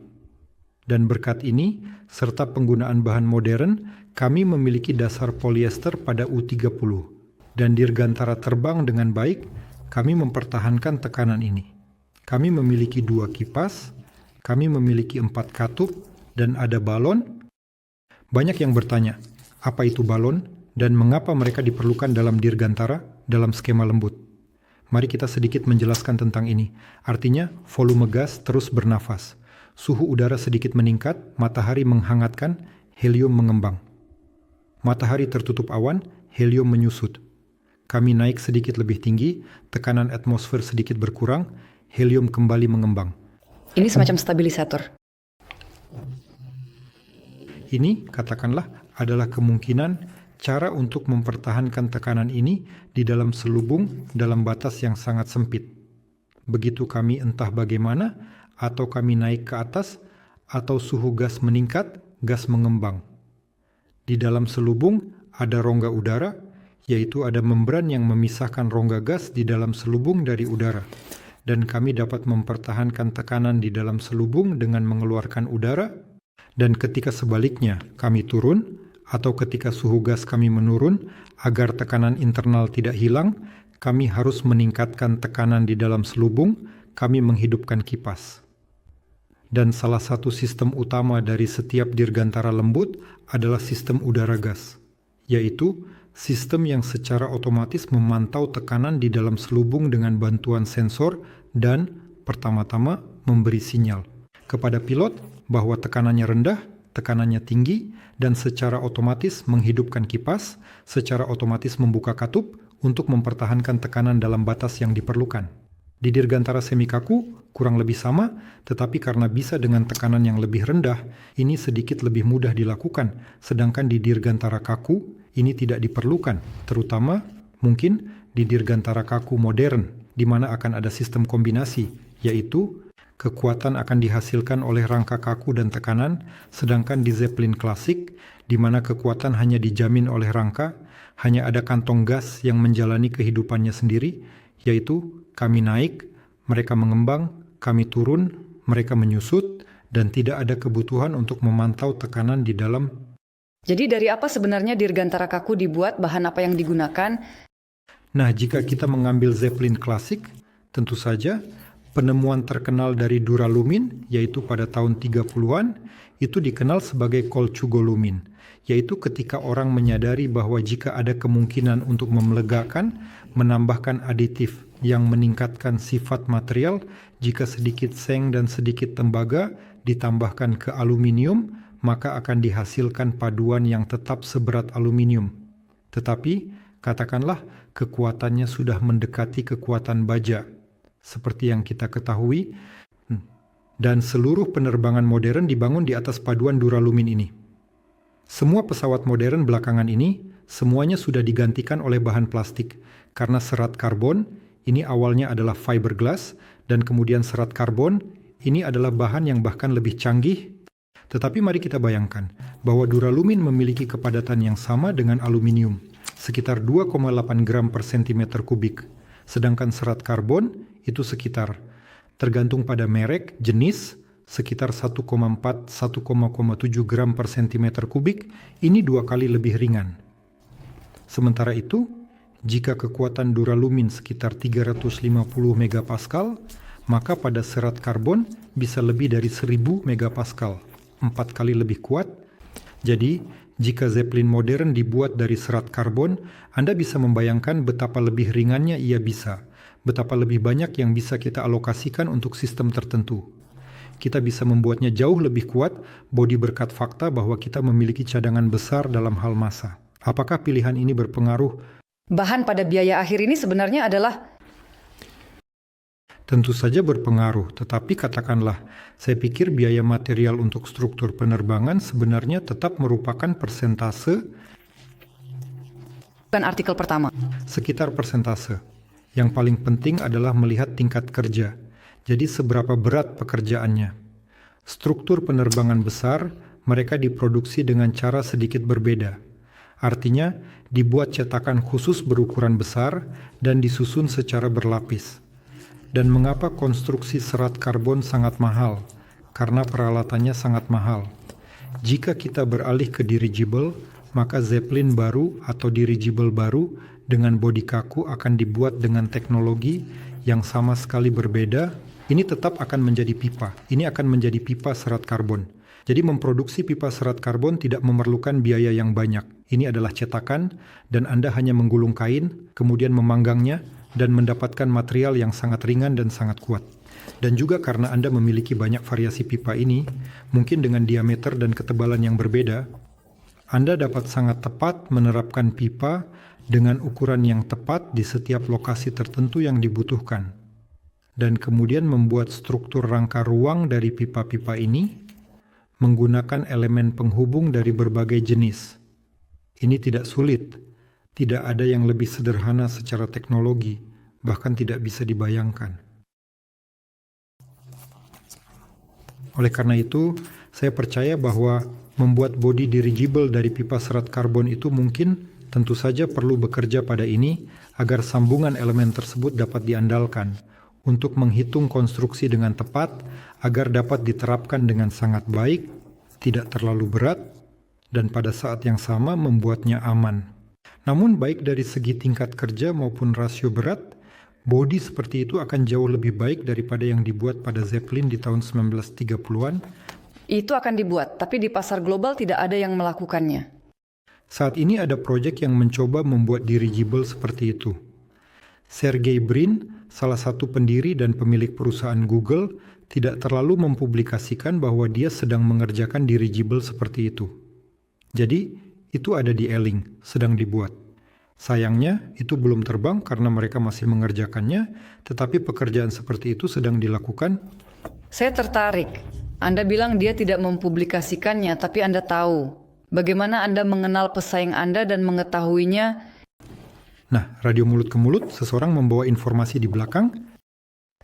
Dan berkat ini, serta penggunaan bahan modern, kami memiliki dasar polyester pada U30. Dan dirgantara terbang dengan baik, kami mempertahankan tekanan ini. Kami memiliki 2 kipas, kami memiliki 4 katup, dan ada balon. Banyak yang bertanya, apa itu balon dan mengapa mereka diperlukan dalam dirgantara dalam skema lembut? Mari kita sedikit menjelaskan tentang ini. Artinya, volume gas terus bernafas. Suhu udara sedikit meningkat, matahari menghangatkan, helium mengembang. Matahari tertutup awan, helium menyusut. Kami naik sedikit lebih tinggi, tekanan atmosfer sedikit berkurang, helium kembali mengembang. Ini semacam stabilisator. Ini, katakanlah, adalah kemungkinan cara untuk mempertahankan tekanan ini di dalam selubung dalam batas yang sangat sempit. Begitu kami entah bagaimana, atau kami naik ke atas, atau suhu gas meningkat, gas mengembang. Di dalam selubung ada rongga udara, yaitu ada membran yang memisahkan rongga gas di dalam selubung dari udara. Dan kami dapat mempertahankan tekanan di dalam selubung dengan mengeluarkan udara, dan ketika sebaliknya kami turun, atau ketika suhu gas kami menurun, agar tekanan internal tidak hilang, kami harus meningkatkan tekanan di dalam selubung, kami menghidupkan kipas. Dan salah satu sistem utama dari setiap dirgantara lembut adalah sistem udara gas, yaitu sistem yang secara otomatis memantau tekanan di dalam selubung dengan bantuan sensor dan pertama-tama memberi sinyal kepada pilot bahwa tekanannya rendah, tekanannya tinggi, dan secara otomatis menghidupkan kipas, secara otomatis membuka katup untuk mempertahankan tekanan dalam batas yang diperlukan. Di dirgantara semikaku kurang lebih sama, tetapi karena bisa dengan tekanan yang lebih rendah, ini sedikit lebih mudah dilakukan, sedangkan di dirgantara kaku ini tidak diperlukan, terutama mungkin di dirgantara kaku modern, di mana akan ada sistem kombinasi, yaitu kekuatan akan dihasilkan oleh rangka kaku dan tekanan, sedangkan di Zeppelin klasik, di mana kekuatan hanya dijamin oleh rangka, hanya ada kantong gas yang menjalani kehidupannya sendiri, yaitu kami naik, mereka mengembang, kami turun, mereka menyusut, dan tidak ada kebutuhan untuk memantau tekanan di dalam. Jadi dari apa sebenarnya dirgantara kaku dibuat, bahan apa yang digunakan? Nah, jika kita mengambil Zeppelin klasik, tentu saja penemuan terkenal dari duralumin, yaitu pada tahun 30-an, itu dikenal sebagai kolchugolumin, yaitu ketika orang menyadari bahwa jika ada kemungkinan untuk memelegakan, menambahkan aditif yang meningkatkan sifat material, jika sedikit seng dan sedikit tembaga ditambahkan ke aluminium, maka akan dihasilkan paduan yang tetap seberat aluminium. Tetapi, katakanlah kekuatannya sudah mendekati kekuatan baja, seperti yang kita ketahui, dan seluruh penerbangan modern dibangun di atas paduan duralumin ini. Semua pesawat modern belakangan ini, semuanya sudah digantikan oleh bahan plastik, karena serat karbon, ini awalnya adalah fiberglass, dan kemudian serat karbon, ini adalah bahan yang bahkan lebih canggih. Tetapi mari kita bayangkan bahwa duralumin memiliki kepadatan yang sama dengan aluminium, sekitar 2,8 gram per sentimeter kubik, sedangkan serat karbon itu sekitar, tergantung pada merek, jenis, sekitar 1,4-1,7 gram per sentimeter kubik, ini 2 kali lebih ringan. Sementara itu, jika kekuatan duralumin sekitar 350 megapascal, maka pada serat karbon bisa lebih dari 1000 megapascal, 4 kali lebih kuat. Jadi, jika Zeppelin modern dibuat dari serat karbon, Anda bisa membayangkan betapa lebih ringannya ia bisa, betapa lebih banyak yang bisa kita alokasikan untuk sistem tertentu. Kita bisa membuatnya jauh lebih kuat, bodi berkat fakta bahwa kita memiliki cadangan besar dalam hal massa. Apakah pilihan ini berpengaruh? Bahan pada biaya akhir ini sebenarnya adalah... Tentu saja berpengaruh, tetapi katakanlah, saya pikir biaya material untuk struktur penerbangan sebenarnya tetap merupakan persentase. Bukan artikel pertama. Sekitar persentase. Yang paling penting adalah melihat tingkat kerja. Jadi seberapa berat pekerjaannya. Struktur penerbangan besar, mereka diproduksi dengan cara sedikit berbeda. Artinya, dibuat cetakan khusus berukuran besar dan disusun secara berlapis. Dan mengapa konstruksi serat karbon sangat mahal? Karena peralatannya sangat mahal. Jika kita beralih ke dirigible, maka Zeppelin baru atau dirigible baru dengan bodi kaku akan dibuat dengan teknologi yang sama sekali berbeda. Ini tetap akan menjadi pipa. Ini akan menjadi pipa serat karbon. Jadi memproduksi pipa serat karbon tidak memerlukan biaya yang banyak. Ini adalah cetakan dan Anda hanya menggulung kain, kemudian memanggangnya, dan mendapatkan material yang sangat ringan dan sangat kuat. Dan juga karena Anda memiliki banyak variasi pipa ini, mungkin dengan diameter dan ketebalan yang berbeda, Anda dapat sangat tepat menerapkan pipa dengan ukuran yang tepat di setiap lokasi tertentu yang dibutuhkan. Dan kemudian membuat struktur rangka ruang dari pipa-pipa ini menggunakan elemen penghubung dari berbagai jenis. Ini tidak sulit. Tidak ada yang lebih sederhana secara teknologi, bahkan tidak bisa dibayangkan. Oleh karena itu, saya percaya bahwa membuat bodi dirigible dari pipa serat karbon itu mungkin tentu saja perlu bekerja pada ini agar sambungan elemen tersebut dapat diandalkan untuk menghitung konstruksi dengan tepat agar dapat diterapkan dengan sangat baik, tidak terlalu berat, dan pada saat yang sama membuatnya aman. Namun baik dari segi tingkat kerja maupun rasio berat, bodi seperti itu akan jauh lebih baik daripada yang dibuat pada Zeppelin di tahun 1930-an. Itu akan dibuat, tapi di pasar global tidak ada yang melakukannya. Saat ini ada proyek yang mencoba membuat dirigible seperti itu. Sergey Brin, salah satu pendiri dan pemilik perusahaan Google, tidak terlalu mempublikasikan bahwa dia sedang mengerjakan dirigible seperti itu. Jadi, itu ada di Ealing, sedang dibuat. Sayangnya, itu belum terbang karena mereka masih mengerjakannya, tetapi pekerjaan seperti itu sedang dilakukan. Saya tertarik. Anda bilang dia tidak mempublikasikannya, tapi Anda tahu. Bagaimana Anda mengenal pesaing Anda dan mengetahuinya? Nah, radio mulut ke mulut, seseorang membawa informasi di belakang.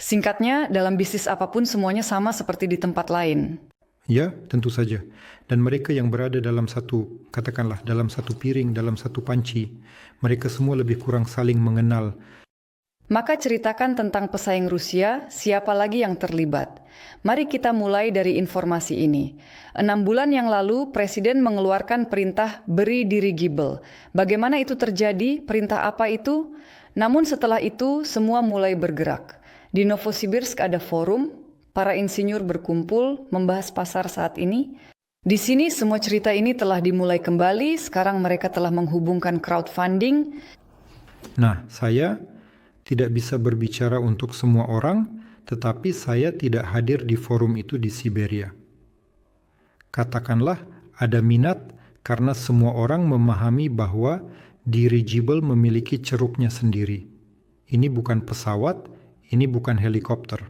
Singkatnya, dalam bisnis apapun semuanya sama seperti di tempat lain. Ya, tentu saja. Dan mereka yang berada dalam satu, katakanlah dalam satu piring, dalam satu panci, mereka semua lebih kurang saling mengenal. Maka ceritakan tentang pesaing Rusia, siapa lagi yang terlibat. Mari kita mulai dari informasi ini. 6 bulan yang lalu, Presiden mengeluarkan perintah beri dirigible. Bagaimana itu terjadi? Perintah apa itu? Namun setelah itu, semua mulai bergerak. Di Novosibirsk ada forum, para insinyur berkumpul, membahas pasar saat ini. Di sini semua cerita ini telah dimulai kembali, sekarang mereka telah menghubungkan crowdfunding. Nah, saya tidak bisa berbicara untuk semua orang, tetapi saya tidak hadir di forum itu di Siberia. Katakanlah ada minat karena semua orang memahami bahwa dirigible memiliki ceruknya sendiri. Ini bukan pesawat, ini bukan helikopter.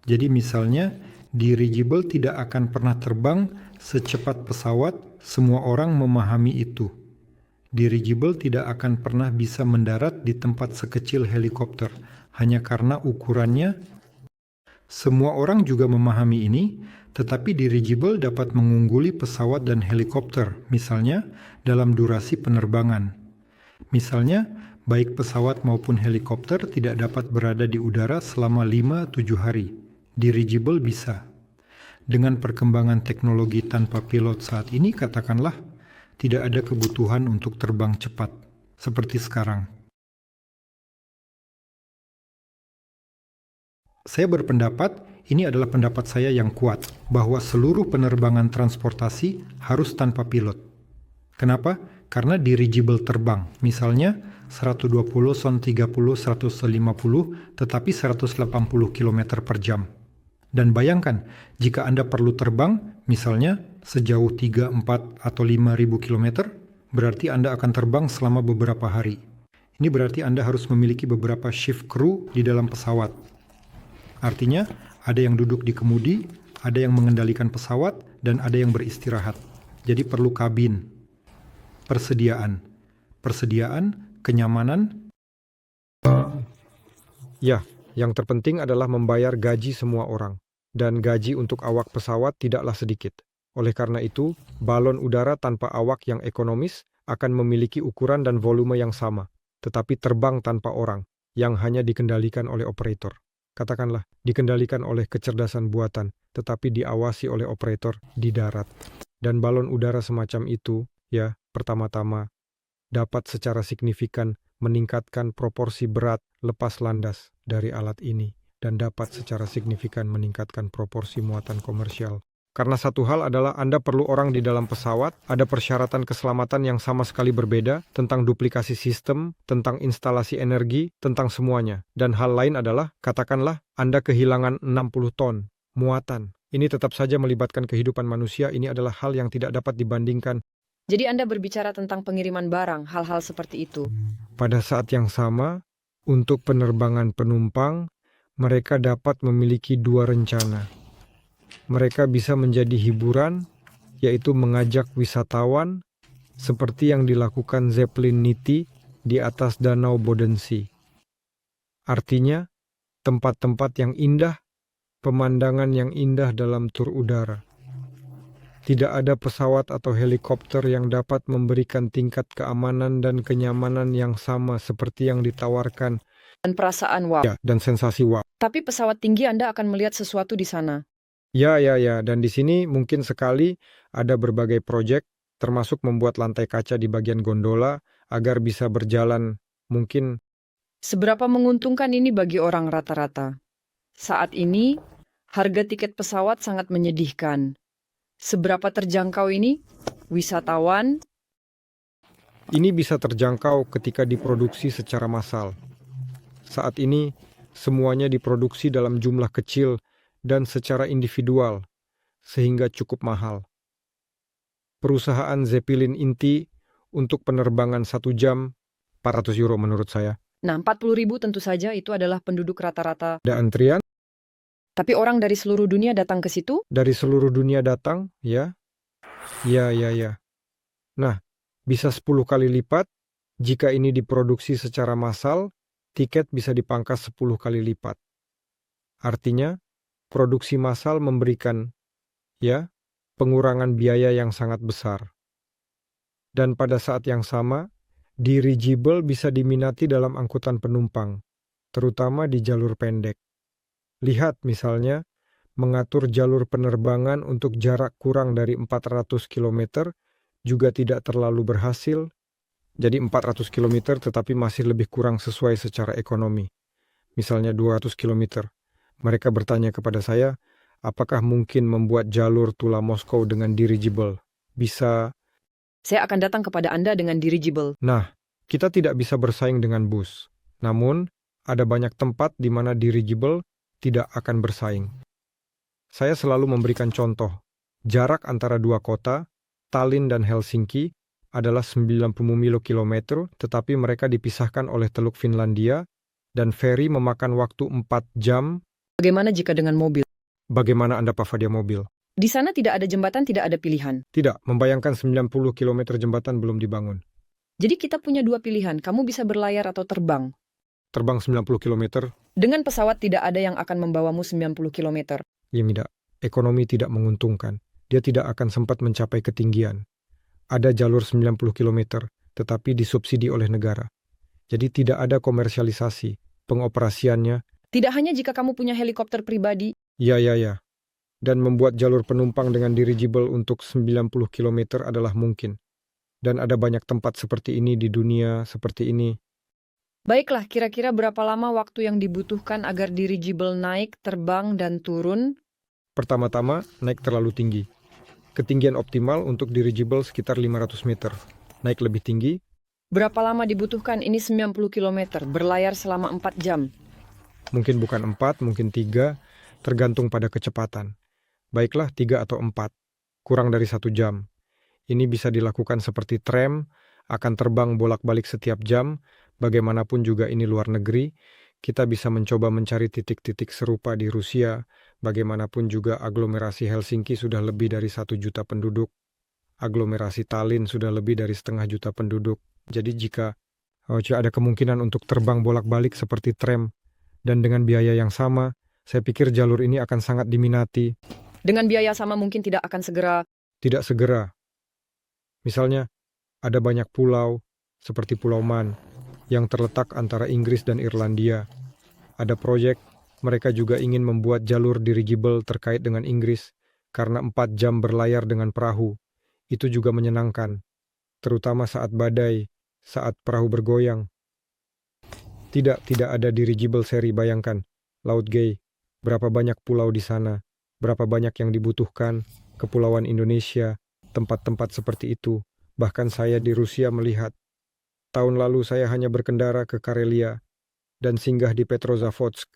Jadi misalnya, dirigible tidak akan pernah terbang secepat pesawat, semua orang memahami itu. Dirigible tidak akan pernah bisa mendarat di tempat sekecil helikopter, hanya karena ukurannya. Semua orang juga memahami ini, tetapi dirigible dapat mengungguli pesawat dan helikopter, misalnya dalam durasi penerbangan. Misalnya, baik pesawat maupun helikopter tidak dapat berada di udara selama 5-7 hari. Dirigible bisa. Dengan perkembangan teknologi tanpa pilot saat ini, katakanlah, tidak ada kebutuhan untuk terbang cepat, seperti sekarang. Saya berpendapat, ini adalah pendapat saya yang kuat, bahwa seluruh penerbangan transportasi harus tanpa pilot. Kenapa? Karena dirigible terbang, misalnya 120, 130, 150, tetapi 180 km per jam. Dan bayangkan, jika Anda perlu terbang, misalnya sejauh 3, 4, atau 5.000 km, berarti Anda akan terbang selama beberapa hari. Ini berarti Anda harus memiliki beberapa shift crew di dalam pesawat. Artinya, ada yang duduk di kemudi, ada yang mengendalikan pesawat, dan ada yang beristirahat. Jadi perlu kabin. Persediaan, kenyamanan. Ya, yang terpenting adalah membayar gaji semua orang. Dan gaji untuk awak pesawat tidaklah sedikit. Oleh karena itu, balon udara tanpa awak yang ekonomis akan memiliki ukuran dan volume yang sama, tetapi terbang tanpa orang, yang hanya dikendalikan oleh operator. Katakanlah, dikendalikan oleh kecerdasan buatan, tetapi diawasi oleh operator di darat. Dan balon udara semacam itu, ya, pertama-tama, dapat secara signifikan meningkatkan proporsi berat lepas landas dari alat ini, dan dapat secara signifikan meningkatkan proporsi muatan komersial. Karena satu hal adalah Anda perlu orang di dalam pesawat, ada persyaratan keselamatan yang sama sekali berbeda, tentang duplikasi sistem, tentang instalasi energi, tentang semuanya. Dan hal lain adalah, katakanlah, Anda kehilangan 60 ton muatan. Ini tetap saja melibatkan kehidupan manusia, ini adalah hal yang tidak dapat dibandingkan. Jadi Anda berbicara tentang pengiriman barang, hal-hal seperti itu. Pada saat yang sama, untuk penerbangan penumpang, mereka dapat memiliki dua rencana. Mereka bisa menjadi hiburan, yaitu mengajak wisatawan, seperti yang dilakukan Zeppelin Niti di atas Danau Bodensee. Artinya, tempat-tempat yang indah, pemandangan yang indah dalam tur udara. Tidak ada pesawat atau helikopter yang dapat memberikan tingkat keamanan dan kenyamanan yang sama seperti yang ditawarkan, Dan perasaan wow. ya, dan sensasi wow. Tapi pesawat tinggi Anda akan melihat sesuatu di sana. Ya, dan di sini mungkin sekali ada berbagai proyek, termasuk membuat lantai kaca di bagian gondola agar bisa berjalan mungkin. Seberapa menguntungkan ini bagi orang rata-rata? Saat ini, harga tiket pesawat sangat menyedihkan. Seberapa terjangkau ini? Wisatawan? Ini bisa terjangkau ketika diproduksi secara massal. Saat ini, semuanya diproduksi dalam jumlah kecil dan secara individual, sehingga cukup mahal. Perusahaan Zeppelin inti untuk penerbangan 1 jam, 400 euro menurut saya. Nah, 40.000 tentu saja itu adalah penduduk rata-rata. Ada antrian, Tapi orang dari seluruh dunia datang ke situ? dari seluruh dunia datang, ya. Ya. Nah, bisa 10 kali lipat, jika ini diproduksi secara massal, tiket bisa dipangkas 10 kali lipat. Artinya, produksi massal memberikan, ya, pengurangan biaya yang sangat besar. Dan pada saat yang sama, dirigible bisa diminati dalam angkutan penumpang, terutama di jalur pendek. Lihat misalnya, mengatur jalur penerbangan untuk jarak kurang dari 400 km juga tidak terlalu berhasil. Jadi 400 km tetapi masih lebih kurang sesuai secara ekonomi. Misalnya 200 km. Mereka bertanya kepada saya, apakah mungkin membuat jalur Tula Moskow dengan dirigible? Bisa. Saya akan datang kepada Anda dengan dirigible. Nah, kita tidak bisa bersaing dengan bus. Namun, ada banyak tempat di mana dirigible tidak akan bersaing. Saya selalu memberikan contoh. Jarak antara dua kota, Tallinn dan Helsinki, adalah 90 kilometer, tetapi mereka dipisahkan oleh Teluk Finlandia, dan feri memakan waktu 4 jam. Bagaimana jika dengan mobil? Bagaimana Anda Pavadia mobil? Di sana tidak ada jembatan, tidak ada pilihan. Tidak, membayangkan 90 km jembatan belum dibangun. Jadi kita punya dua pilihan, kamu bisa berlayar atau terbang. Terbang 90 km, Dengan pesawat tidak ada yang akan membawamu 90 km. ya tidak. Ekonomi tidak menguntungkan. Dia tidak akan sempat mencapai ketinggian. Ada jalur 90 km, tetapi disubsidi oleh negara. Jadi tidak ada komersialisasi, pengoperasiannya. Tidak hanya jika kamu punya helikopter pribadi. Ya. Dan membuat jalur penumpang dengan dirigible untuk 90 km adalah mungkin. Dan ada banyak tempat seperti ini di dunia, seperti ini. Baiklah, kira-kira berapa lama waktu yang dibutuhkan agar dirigible naik, terbang, dan turun? Pertama-tama, naik terlalu tinggi. Ketinggian optimal untuk dirigible sekitar 500 meter. Naik lebih tinggi, Berapa lama dibutuhkan? Ini 90 km, berlayar selama 4 jam. mungkin bukan 4, mungkin 3, tergantung pada kecepatan. Baiklah 3 atau 4, kurang dari 1 jam. Ini bisa dilakukan seperti tram, akan terbang bolak-balik setiap jam, bagaimanapun juga ini luar negeri. Kita bisa mencoba mencari titik-titik serupa di Rusia, bagaimanapun juga aglomerasi Helsinki sudah lebih dari 1 juta penduduk. Aglomerasi Tallinn sudah lebih dari 1,5 juta penduduk. Jadi jika ada kemungkinan untuk terbang bolak-balik seperti tram, dan dengan biaya yang sama, saya pikir jalur ini akan sangat diminati. Dengan biaya sama mungkin tidak akan segera. Tidak segera. Misalnya, ada banyak pulau, seperti Pulau Man, yang terletak antara Inggris dan Irlandia. Ada proyek, mereka juga ingin membuat jalur dirigible terkait dengan Inggris, karena 4 jam berlayar dengan perahu. Itu juga menyenangkan, terutama saat badai, saat perahu bergoyang. Tidak ada dirigible seri, bayangkan. Laut Gay, berapa banyak pulau di sana, berapa banyak yang dibutuhkan, Kepulauan Indonesia, tempat-tempat seperti itu. Bahkan saya di Rusia melihat. Tahun lalu saya hanya berkendara ke Karelia, dan singgah di Petrozavodsk,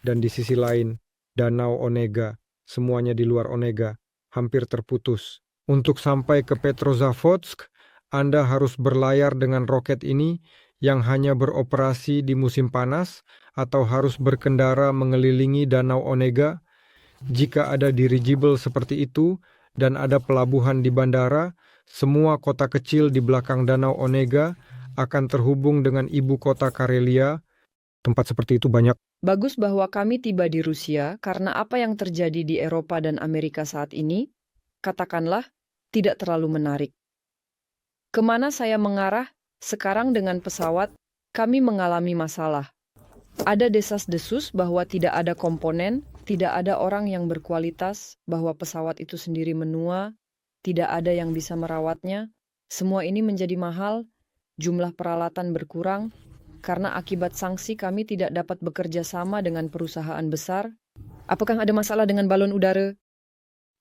dan di sisi lain, Danau Onega, semuanya di luar Onega, hampir terputus. Untuk sampai ke Petrozavodsk, Anda harus berlayar dengan roket ini yang hanya beroperasi di musim panas atau harus berkendara mengelilingi Danau Onega. Jika ada dirigible seperti itu dan ada pelabuhan di bandara, semua kota kecil di belakang Danau Onega akan terhubung dengan ibu kota Karelia. Tempat seperti itu banyak. Bagus bahwa kami tiba di Rusia karena apa yang terjadi di Eropa dan Amerika saat ini, katakanlah, tidak terlalu menarik. Kemana saya mengarah? Sekarang dengan pesawat, kami mengalami masalah. Ada desas-desus bahwa tidak ada komponen, tidak ada orang yang berkualitas, bahwa pesawat itu sendiri menua, tidak ada yang bisa merawatnya. Semua ini menjadi mahal, jumlah peralatan berkurang, karena akibat sanksi kami tidak dapat bekerja sama dengan perusahaan besar. Apakah ada masalah dengan balon udara?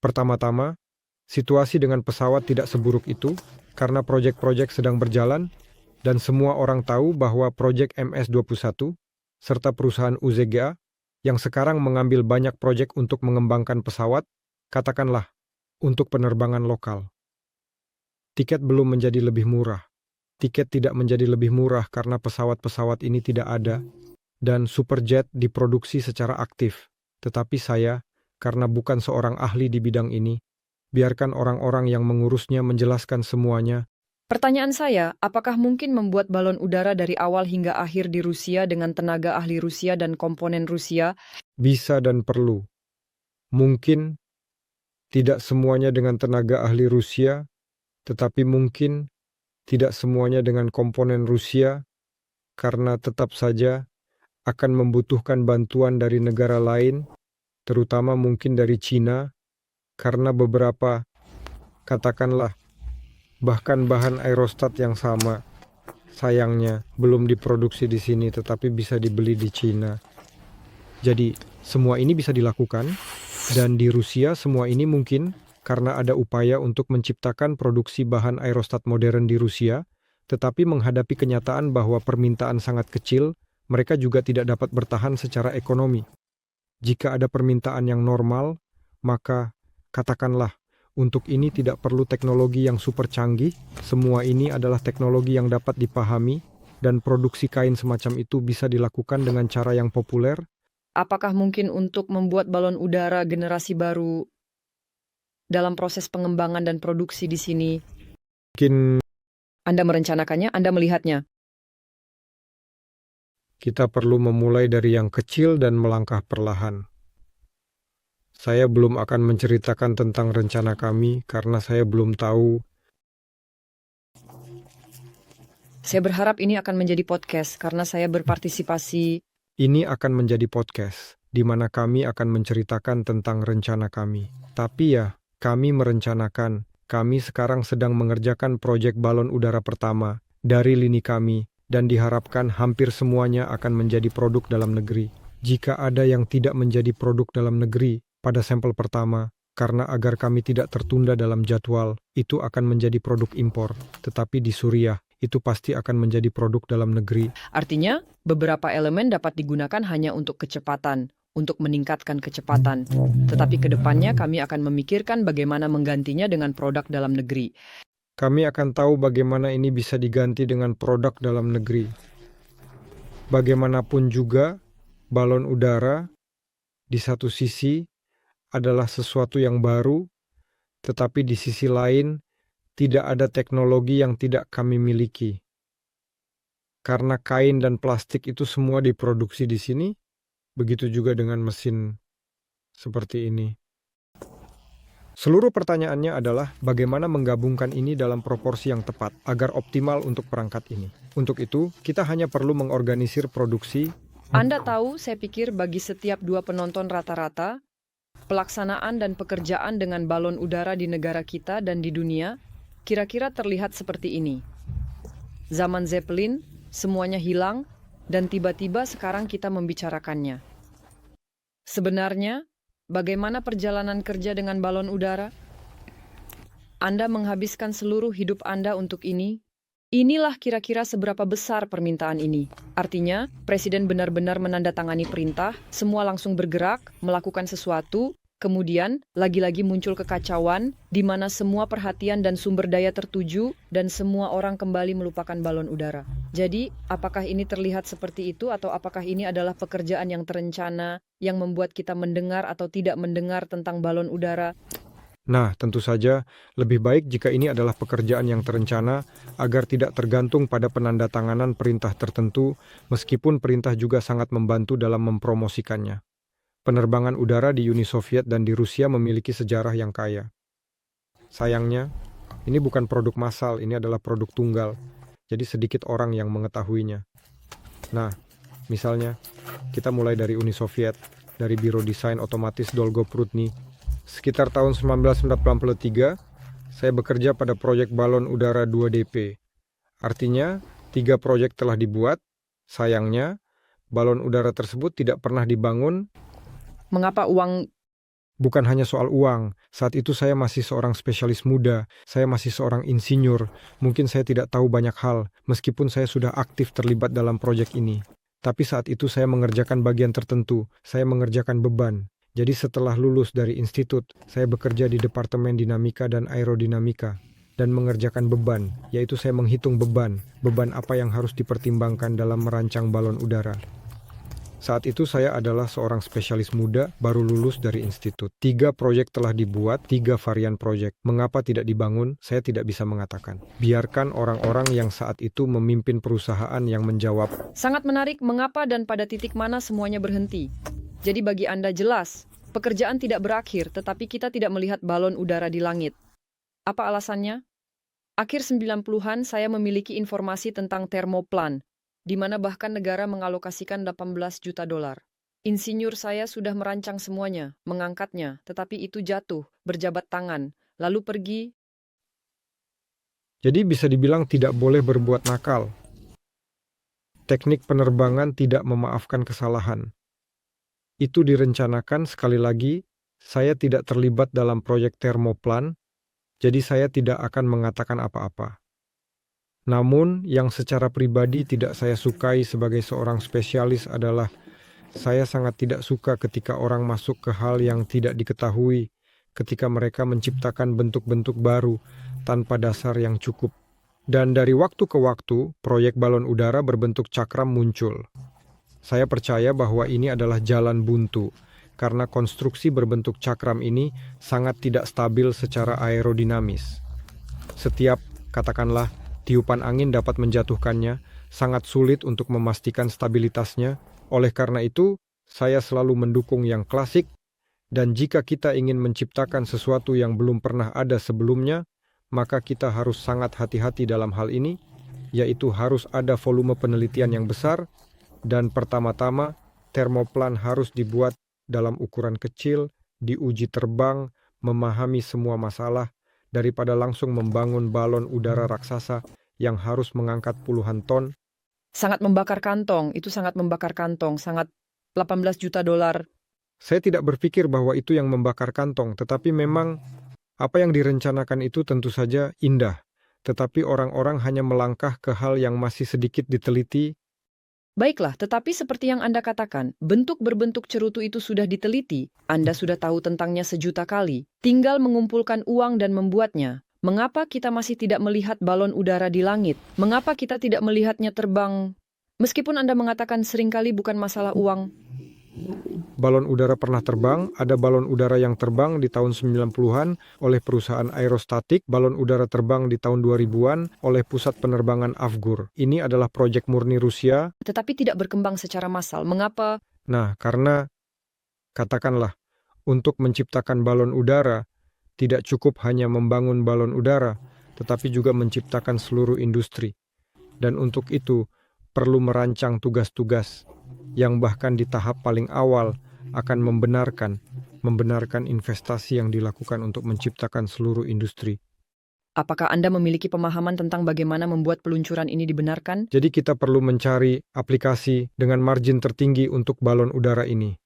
Pertama-tama, situasi dengan pesawat tidak seburuk itu karena proyek-proyek sedang berjalan dan semua orang tahu bahwa proyek MS-21 serta perusahaan UZGA yang sekarang mengambil banyak proyek untuk mengembangkan pesawat, katakanlah, untuk penerbangan lokal. Tiket belum menjadi lebih murah. Tiket tidak menjadi lebih murah karena pesawat-pesawat ini tidak ada dan Superjet diproduksi secara aktif. Tetapi saya, karena bukan seorang ahli di bidang ini, biarkan orang-orang yang mengurusnya menjelaskan semuanya. Pertanyaan saya, apakah mungkin membuat balon udara dari awal hingga akhir di Rusia dengan tenaga ahli Rusia dan komponen Rusia? Bisa dan perlu. Mungkin tidak semuanya dengan tenaga ahli Rusia, tetapi mungkin tidak semuanya dengan komponen Rusia, karena tetap saja akan membutuhkan bantuan dari negara lain, terutama mungkin dari Cina, karena beberapa, katakanlah, bahkan bahan aerostat yang sama, sayangnya belum diproduksi di sini tetapi bisa dibeli di Cina. Jadi, semua ini bisa dilakukan, dan di Rusia semua ini mungkin karena ada upaya untuk menciptakan produksi bahan aerostat modern di Rusia, tetapi menghadapi kenyataan bahwa permintaan sangat kecil, mereka juga tidak dapat bertahan secara ekonomi. Jika ada permintaan yang normal, maka katakanlah, untuk ini tidak perlu teknologi yang super canggih, semua ini adalah teknologi yang dapat dipahami, dan produksi kain semacam itu bisa dilakukan dengan cara yang populer. Apakah mungkin untuk membuat balon udara generasi baru dalam proses pengembangan dan produksi di sini? Mungkin Anda merencanakannya, Anda melihatnya. kita perlu memulai dari yang kecil dan melangkah perlahan. Saya belum akan menceritakan tentang rencana kami karena saya belum tahu. Saya berharap ini akan menjadi podcast karena saya berpartisipasi. Ini akan menjadi podcast, di mana kami akan menceritakan tentang rencana kami. Tapi ya, kami merencanakan, kami sekarang sedang mengerjakan proyek balon udara pertama dari lini kami, dan diharapkan hampir semuanya akan menjadi produk dalam negeri. Jika ada yang tidak menjadi produk dalam negeri pada sampel pertama, karena agar kami tidak tertunda dalam jadwal, itu akan menjadi produk impor. Tetapi di Suriah, itu pasti akan menjadi produk dalam negeri. Artinya, beberapa elemen dapat digunakan hanya untuk kecepatan, untuk meningkatkan kecepatan. Tetapi ke depannya kami akan memikirkan bagaimana menggantinya dengan produk dalam negeri. Kami akan tahu bagaimana ini bisa diganti dengan produk dalam negeri. Bagaimanapun juga, balon udara di satu sisi adalah sesuatu yang baru, tetapi di sisi lain tidak ada teknologi yang tidak kami miliki. Karena kain dan plastik itu semua diproduksi di sini, begitu juga dengan mesin seperti ini. Seluruh pertanyaannya adalah bagaimana menggabungkan ini dalam proporsi yang tepat agar optimal untuk perangkat ini. Untuk itu, kita hanya perlu mengorganisir produksi. Anda tahu, saya pikir bagi setiap 2 penonton rata-rata, pelaksanaan dan pekerjaan dengan balon udara di negara kita dan di dunia kira-kira terlihat seperti ini. Zaman Zeppelin, semuanya hilang, dan tiba-tiba sekarang kita membicarakannya. Sebenarnya, bagaimana perjalanan kerja dengan balon udara? Anda menghabiskan seluruh hidup Anda untuk ini? Inilah kira-kira seberapa besar permintaan ini. Artinya, Presiden benar-benar menandatangani perintah, semua langsung bergerak, melakukan sesuatu, kemudian lagi-lagi muncul kekacauan, di mana semua perhatian dan sumber daya tertuju, dan semua orang kembali melupakan balon udara. Jadi, apakah ini terlihat seperti itu, atau apakah ini adalah pekerjaan yang terencana, yang membuat kita mendengar atau tidak mendengar tentang balon udara? Nah, tentu saja lebih baik jika ini adalah pekerjaan yang terencana agar tidak tergantung pada penandatanganan perintah tertentu, meskipun perintah juga sangat membantu dalam mempromosikannya. Penerbangan udara di Uni Soviet dan di Rusia memiliki sejarah yang kaya. Sayangnya, ini bukan produk massal, ini adalah produk tunggal, jadi sedikit orang yang mengetahuinya. Nah, misalnya, kita mulai dari Uni Soviet, dari Biro Desain Otomatis Dolgoprudny. Sekitar tahun 1993, saya bekerja pada proyek balon udara 2DP. Artinya, 3 proyek telah dibuat. Sayangnya, balon udara tersebut tidak pernah dibangun. Mengapa uang? Bukan hanya soal uang. Saat itu saya masih seorang spesialis muda. Saya masih seorang insinyur. Mungkin saya tidak tahu banyak hal, meskipun saya sudah aktif terlibat dalam proyek ini. Tapi saat itu saya mengerjakan bagian tertentu. Saya mengerjakan beban. Jadi setelah lulus dari institut, saya bekerja di Departemen Dinamika dan Aerodinamika dan mengerjakan beban, yaitu saya menghitung beban apa yang harus dipertimbangkan dalam merancang balon udara. Saat itu saya adalah seorang spesialis muda baru lulus dari institut. 3 proyek telah dibuat, 3 varian proyek. Mengapa tidak dibangun? Saya tidak bisa mengatakan. Biarkan orang-orang yang saat itu memimpin perusahaan yang menjawab. Sangat menarik mengapa dan pada titik mana semuanya berhenti. Jadi bagi Anda jelas, pekerjaan tidak berakhir, tetapi kita tidak melihat balon udara di langit. Apa alasannya? Akhir 90-an saya memiliki informasi tentang termoplan, di mana bahkan negara mengalokasikan 18 juta dolar. Insinyur saya sudah merancang semuanya, mengangkatnya, tetapi itu jatuh, berjabat tangan, lalu pergi. Jadi bisa dibilang tidak boleh berbuat nakal. Teknik penerbangan tidak memaafkan kesalahan. Itu direncanakan, sekali lagi, saya tidak terlibat dalam proyek termoplan, jadi saya tidak akan mengatakan apa-apa. Namun, yang secara pribadi tidak saya sukai sebagai seorang spesialis adalah saya sangat tidak suka ketika orang masuk ke hal yang tidak diketahui, ketika mereka menciptakan bentuk-bentuk baru tanpa dasar yang cukup. Dan dari waktu ke waktu, proyek balon udara berbentuk cakram muncul. Saya percaya bahwa ini adalah jalan buntu, karena konstruksi berbentuk cakram ini sangat tidak stabil secara aerodinamis. Setiap, katakanlah, tiupan angin dapat menjatuhkannya, sangat sulit untuk memastikan stabilitasnya. Oleh karena itu, saya selalu mendukung yang klasik, dan jika kita ingin menciptakan sesuatu yang belum pernah ada sebelumnya, maka kita harus sangat hati-hati dalam hal ini, yaitu harus ada volume penelitian yang besar, dan pertama-tama, termoplan harus dibuat dalam ukuran kecil, diuji terbang, memahami semua masalah, daripada langsung membangun balon udara raksasa yang harus mengangkat puluhan ton. Sangat membakar kantong, itu sangat membakar kantong, sangat 18 juta dolar. Saya tidak berpikir bahwa itu yang membakar kantong, tetapi memang apa yang direncanakan itu tentu saja indah. Tetapi orang-orang hanya melangkah ke hal yang masih sedikit diteliti. Baiklah, tetapi seperti yang Anda katakan, bentuk berbentuk cerutu itu sudah diteliti. Anda sudah tahu tentangnya sejuta kali. Tinggal mengumpulkan uang dan membuatnya. Mengapa kita masih tidak melihat balon udara di langit? Mengapa kita tidak melihatnya terbang? Meskipun Anda mengatakan seringkali bukan masalah uang. Balon udara pernah terbang, ada balon udara yang terbang di tahun 90-an oleh perusahaan aerostatik, balon udara terbang di tahun 2000-an oleh pusat penerbangan Avgur. Ini adalah proyek murni Rusia. Tetapi tidak berkembang secara massal. Mengapa? Nah, karena, katakanlah, untuk menciptakan balon udara, tidak cukup hanya membangun balon udara, tetapi juga menciptakan seluruh industri. Dan untuk itu, perlu merancang tugas-tugas yang bahkan di tahap paling awal akan membenarkan investasi yang dilakukan untuk menciptakan seluruh industri. Apakah Anda memiliki pemahaman tentang bagaimana membuat peluncuran ini dibenarkan? Jadi kita perlu mencari aplikasi dengan margin tertinggi untuk balon udara ini.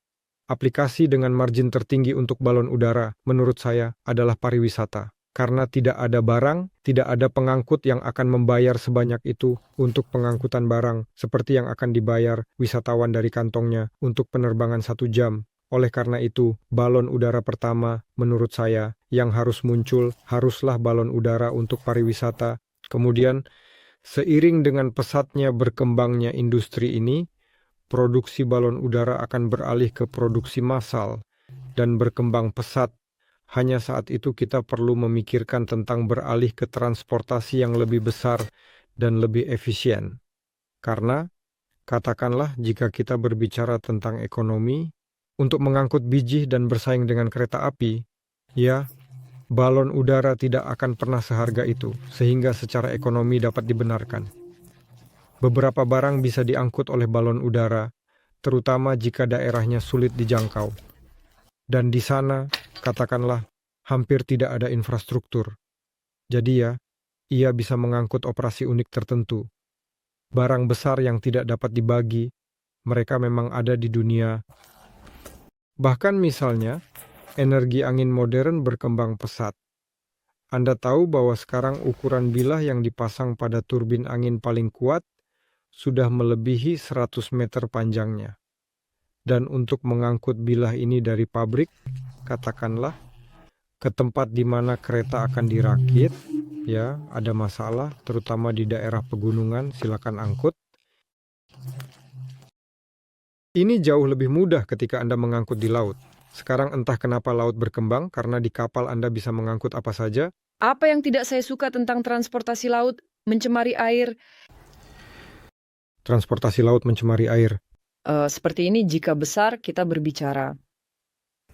Aplikasi dengan margin tertinggi untuk balon udara, menurut saya, adalah pariwisata. Karena tidak ada barang, tidak ada pengangkut yang akan membayar sebanyak itu untuk pengangkutan barang, seperti yang akan dibayar wisatawan dari kantongnya untuk penerbangan 1 jam. Oleh karena itu, balon udara pertama, menurut saya, yang harus muncul, haruslah balon udara untuk pariwisata. Kemudian, seiring dengan pesatnya berkembangnya industri ini, produksi balon udara akan beralih ke produksi massal dan berkembang pesat. Hanya saat itu kita perlu memikirkan tentang beralih ke transportasi yang lebih besar dan lebih efisien. Karena, katakanlah jika kita berbicara tentang ekonomi, untuk mengangkut biji dan bersaing dengan kereta api, ya, balon udara tidak akan pernah seharga itu, sehingga secara ekonomi dapat dibenarkan. Beberapa barang bisa diangkut oleh balon udara, terutama jika daerahnya sulit dijangkau. Dan di sana, katakanlah, hampir tidak ada infrastruktur. Jadi ya, ia bisa mengangkut operasi unik tertentu. Barang besar yang tidak dapat dibagi, mereka memang ada di dunia. Bahkan misalnya, energi angin modern berkembang pesat. Anda tahu bahwa sekarang ukuran bilah yang dipasang pada turbin angin paling kuat sudah melebihi 100 meter panjangnya. Dan untuk mengangkut bilah ini dari pabrik, katakanlah, ke tempat di mana kereta akan dirakit, ya, ada masalah, terutama di daerah pegunungan, silakan angkut. Ini jauh lebih mudah ketika Anda mengangkut di laut. Sekarang entah kenapa laut berkembang, karena di kapal Anda bisa mengangkut apa saja. Apa yang tidak saya suka tentang transportasi laut, mencemari air? Transportasi laut mencemari air. Seperti ini jika besar kita berbicara.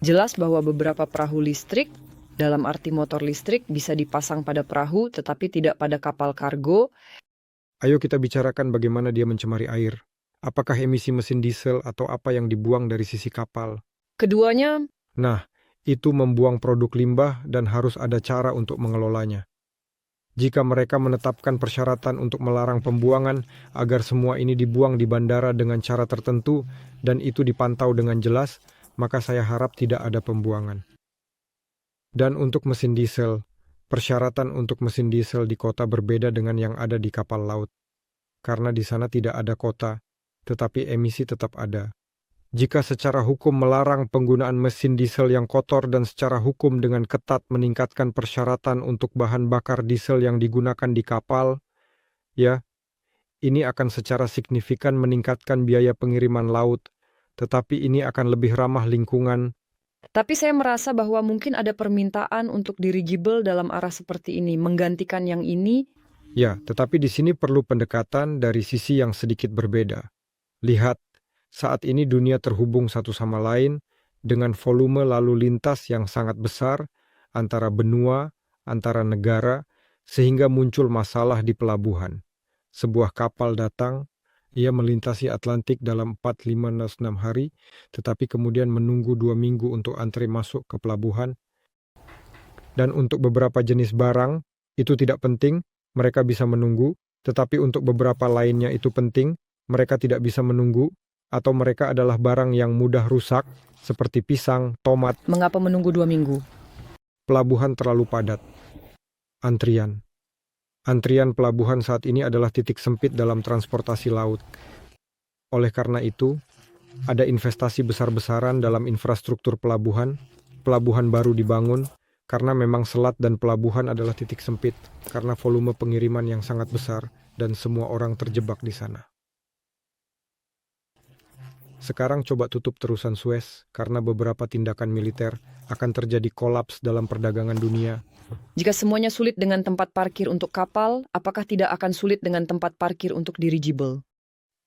Jelas bahwa beberapa perahu listrik, dalam arti motor listrik, bisa dipasang pada perahu tetapi tidak pada kapal kargo. Ayo kita bicarakan bagaimana dia mencemari air. Apakah emisi mesin diesel atau apa yang dibuang dari sisi kapal? Keduanya, Nah, itu membuang produk limbah dan harus ada cara untuk mengelolanya. Jika mereka menetapkan persyaratan untuk melarang pembuangan agar semua ini dibuang di bandara dengan cara tertentu dan itu dipantau dengan jelas, maka saya harap tidak ada pembuangan. Dan untuk mesin diesel, persyaratan untuk mesin diesel di kota berbeda dengan yang ada di kapal laut. Karena di sana tidak ada kota, tetapi emisi tetap ada. Jika secara hukum melarang penggunaan mesin diesel yang kotor dan secara hukum dengan ketat meningkatkan persyaratan untuk bahan bakar diesel yang digunakan di kapal, ya, ini akan secara signifikan meningkatkan biaya pengiriman laut, tetapi ini akan lebih ramah lingkungan. tapi saya merasa bahwa mungkin ada permintaan untuk dirigible dalam arah seperti ini, menggantikan yang ini. Ya, tetapi di sini perlu pendekatan dari sisi yang sedikit berbeda. Lihat, saat ini dunia terhubung satu sama lain dengan volume lalu lintas yang sangat besar antara benua, antara negara, sehingga muncul masalah di pelabuhan. Sebuah kapal datang, ia melintasi Atlantik dalam 4-5-6 hari, tetapi kemudian menunggu 2 minggu untuk antre masuk ke pelabuhan. Dan untuk beberapa jenis barang, itu tidak penting, mereka bisa menunggu, tetapi untuk beberapa lainnya itu penting, mereka tidak bisa menunggu, atau mereka adalah barang yang mudah rusak, seperti pisang, tomat. Mengapa menunggu 2 minggu? Pelabuhan terlalu padat. Antrian. Antrian pelabuhan saat ini adalah titik sempit dalam transportasi laut. Oleh karena itu, ada investasi besar-besaran dalam infrastruktur pelabuhan baru dibangun, karena memang selat dan pelabuhan adalah titik sempit, karena volume pengiriman yang sangat besar, dan semua orang terjebak di sana. Sekarang coba tutup terusan Suez, karena beberapa tindakan militer akan terjadi kolaps dalam perdagangan dunia. Jika semuanya sulit dengan tempat parkir untuk kapal, apakah tidak akan sulit dengan tempat parkir untuk dirigible?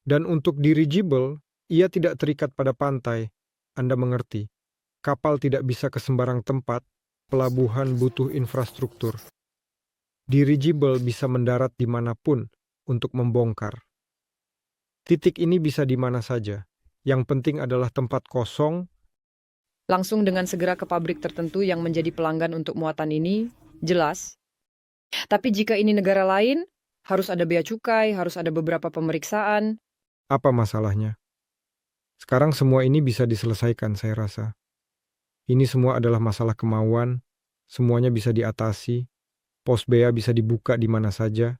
Dan untuk dirigible, ia tidak terikat pada pantai. Anda mengerti, kapal tidak bisa ke sembarang tempat, pelabuhan butuh infrastruktur. Dirigible bisa mendarat dimanapun untuk membongkar. Titik ini bisa di mana saja. Yang penting adalah tempat kosong. Langsung dengan segera ke pabrik tertentu yang menjadi pelanggan untuk muatan ini, jelas. Tapi jika ini negara lain, harus ada bea cukai, harus ada beberapa pemeriksaan. Apa masalahnya? Sekarang semua ini bisa diselesaikan, saya rasa. Ini semua adalah masalah kemauan, semuanya bisa diatasi, pos bea bisa dibuka di mana saja,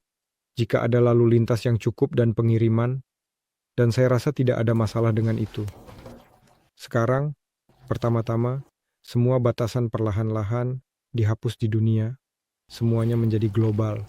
jika ada lalu lintas yang cukup dan pengiriman, dan saya rasa tidak ada masalah dengan itu. Sekarang, pertama-tama, semua batasan perlahan-lahan dihapus di dunia, semuanya menjadi global.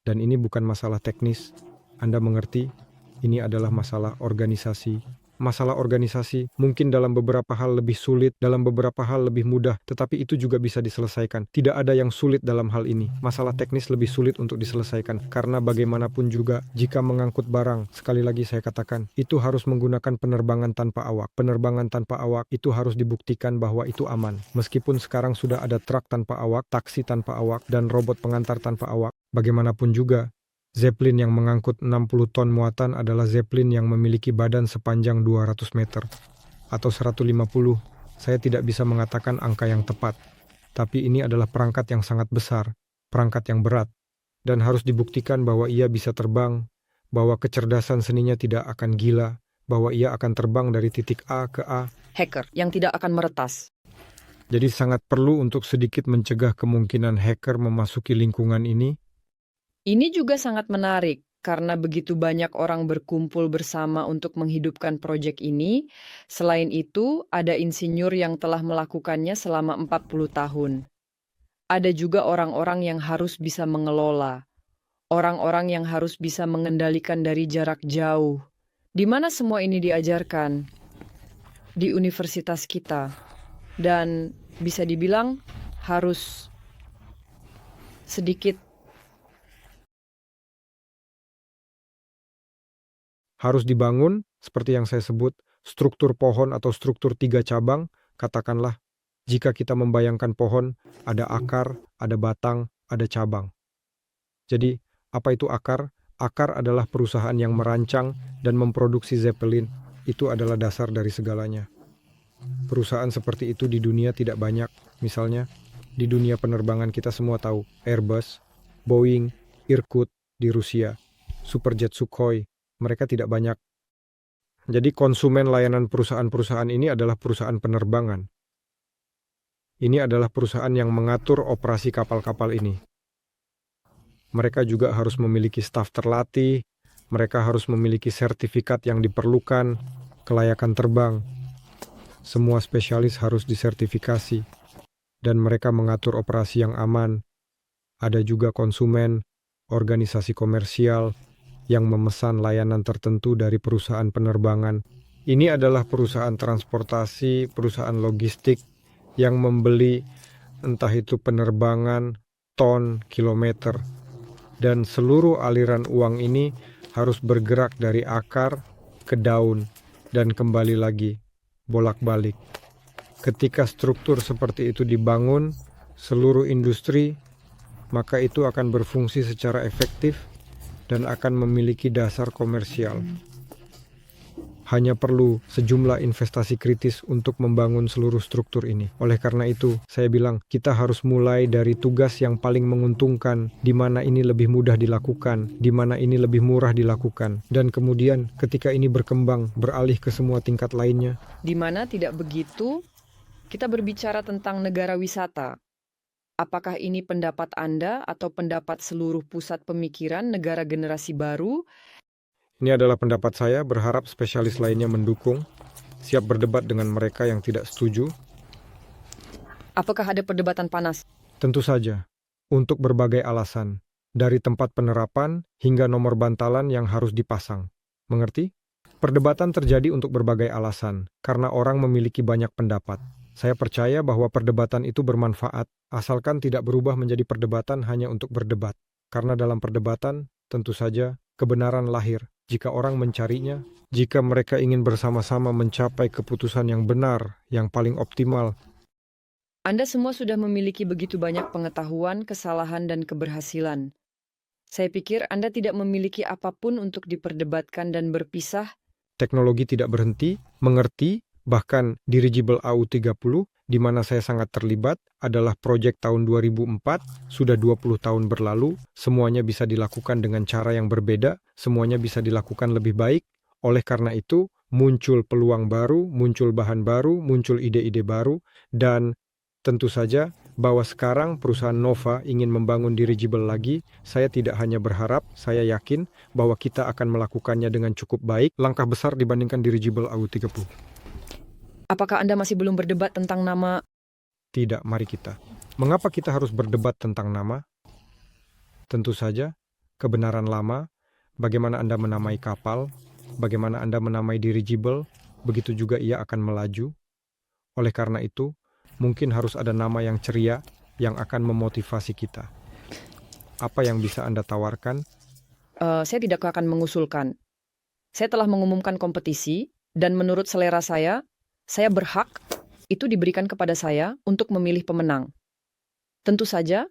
Dan ini bukan masalah teknis, Anda mengerti, ini adalah masalah organisasi. Masalah organisasi mungkin dalam beberapa hal lebih sulit, dalam beberapa hal lebih mudah, tetapi itu juga bisa diselesaikan. Tidak ada yang sulit dalam hal ini. Masalah teknis lebih sulit untuk diselesaikan, karena bagaimanapun juga, jika mengangkut barang, sekali lagi saya katakan, itu harus menggunakan penerbangan tanpa awak. Penerbangan tanpa awak itu harus dibuktikan bahwa itu aman. Meskipun sekarang sudah ada truk tanpa awak, taksi tanpa awak, dan robot pengantar tanpa awak, bagaimanapun juga, Zeppelin yang mengangkut 60 ton muatan adalah Zeppelin yang memiliki badan sepanjang 200 meter atau 150. Saya tidak bisa mengatakan angka yang tepat, tapi ini adalah perangkat yang sangat besar, perangkat yang berat, dan harus dibuktikan bahwa ia bisa terbang, bahwa kecerdasan seninya tidak akan gila, bahwa ia akan terbang dari titik A ke A. Hacker yang tidak akan meretas. Jadi sangat perlu untuk sedikit mencegah kemungkinan hacker memasuki lingkungan ini. Ini juga sangat menarik, karena begitu banyak orang berkumpul bersama untuk menghidupkan proyek ini. Selain itu, ada insinyur yang telah melakukannya selama 40 tahun. Ada juga orang-orang yang harus bisa mengelola. Orang-orang yang harus bisa mengendalikan dari jarak jauh. Di mana semua ini diajarkan? Di universitas kita. Dan bisa dibilang harus sedikit harus dibangun, seperti yang saya sebut, struktur pohon atau struktur 3 cabang, katakanlah, jika kita membayangkan pohon, ada akar, ada batang, ada cabang. Jadi, apa itu akar? Akar adalah perusahaan yang merancang dan memproduksi Zeppelin. Itu adalah dasar dari segalanya. Perusahaan seperti itu di dunia tidak banyak. Misalnya, di dunia penerbangan kita semua tahu Airbus, Boeing, Irkut di Rusia, Superjet Sukhoi. Mereka tidak banyak. Jadi konsumen layanan perusahaan-perusahaan ini adalah perusahaan penerbangan. Ini adalah perusahaan yang mengatur operasi kapal-kapal ini. Mereka juga harus memiliki staf terlatih, mereka harus memiliki sertifikat yang diperlukan, kelayakan terbang. Semua spesialis harus disertifikasi, dan mereka mengatur operasi yang aman. Ada juga konsumen, organisasi komersial, yang memesan layanan tertentu dari perusahaan penerbangan. Ini adalah perusahaan transportasi, perusahaan logistik, yang membeli entah itu penerbangan, ton, kilometer. Dan seluruh aliran uang ini harus bergerak dari akar ke daun dan kembali lagi, bolak-balik. Ketika struktur seperti itu dibangun, seluruh industri, maka itu akan berfungsi secara efektif dan akan memiliki dasar komersial. Hanya perlu sejumlah investasi kritis untuk membangun seluruh struktur ini. Oleh karena itu, saya bilang kita harus mulai dari tugas yang paling menguntungkan, di mana ini lebih mudah dilakukan, di mana ini lebih murah dilakukan. Dan kemudian ketika ini berkembang, beralih ke semua tingkat lainnya. Di mana tidak begitu, kita berbicara tentang negara wisata. Apakah ini pendapat Anda atau pendapat seluruh pusat pemikiran negara generasi baru? Ini adalah pendapat saya, berharap spesialis lainnya mendukung, siap berdebat dengan mereka yang tidak setuju. Apakah ada perdebatan panas? Tentu saja, untuk berbagai alasan, dari tempat penerapan hingga nomor bantalan yang harus dipasang. Mengerti? Perdebatan terjadi untuk berbagai alasan, karena orang memiliki banyak pendapat. Saya percaya bahwa perdebatan itu bermanfaat, asalkan tidak berubah menjadi perdebatan hanya untuk berdebat. Karena dalam perdebatan, tentu saja, kebenaran lahir. Jika orang mencarinya, jika mereka ingin bersama-sama mencapai keputusan yang benar, yang paling optimal. Anda semua sudah memiliki begitu banyak pengetahuan, kesalahan, dan keberhasilan. Saya pikir Anda tidak memiliki apapun untuk diperdebatkan dan berpisah. Teknologi tidak berhenti, mengerti, bahkan dirigible AU-30, di mana saya sangat terlibat, adalah proyek tahun 2004, sudah 20 tahun berlalu, semuanya bisa dilakukan dengan cara yang berbeda, semuanya bisa dilakukan lebih baik. Oleh karena itu, muncul peluang baru, muncul bahan baru, muncul ide-ide baru, dan tentu saja bahwa sekarang perusahaan Nova ingin membangun dirigible lagi. Saya tidak hanya berharap, saya yakin bahwa kita akan melakukannya dengan cukup baik, langkah besar dibandingkan dirigible AU-30. Apakah Anda masih belum berdebat tentang nama? Tidak, mari kita. Mengapa kita harus berdebat tentang nama? Tentu saja, kebenaran lama, bagaimana Anda menamai kapal, bagaimana Anda menamai dirigible, begitu juga ia akan melaju. Oleh karena itu, mungkin harus ada nama yang ceria yang akan memotivasi kita. Apa yang bisa Anda tawarkan? Saya tidak akan mengusulkan. Saya telah mengumumkan kompetisi, dan menurut selera saya berhak, itu diberikan kepada saya untuk memilih pemenang. Tentu saja,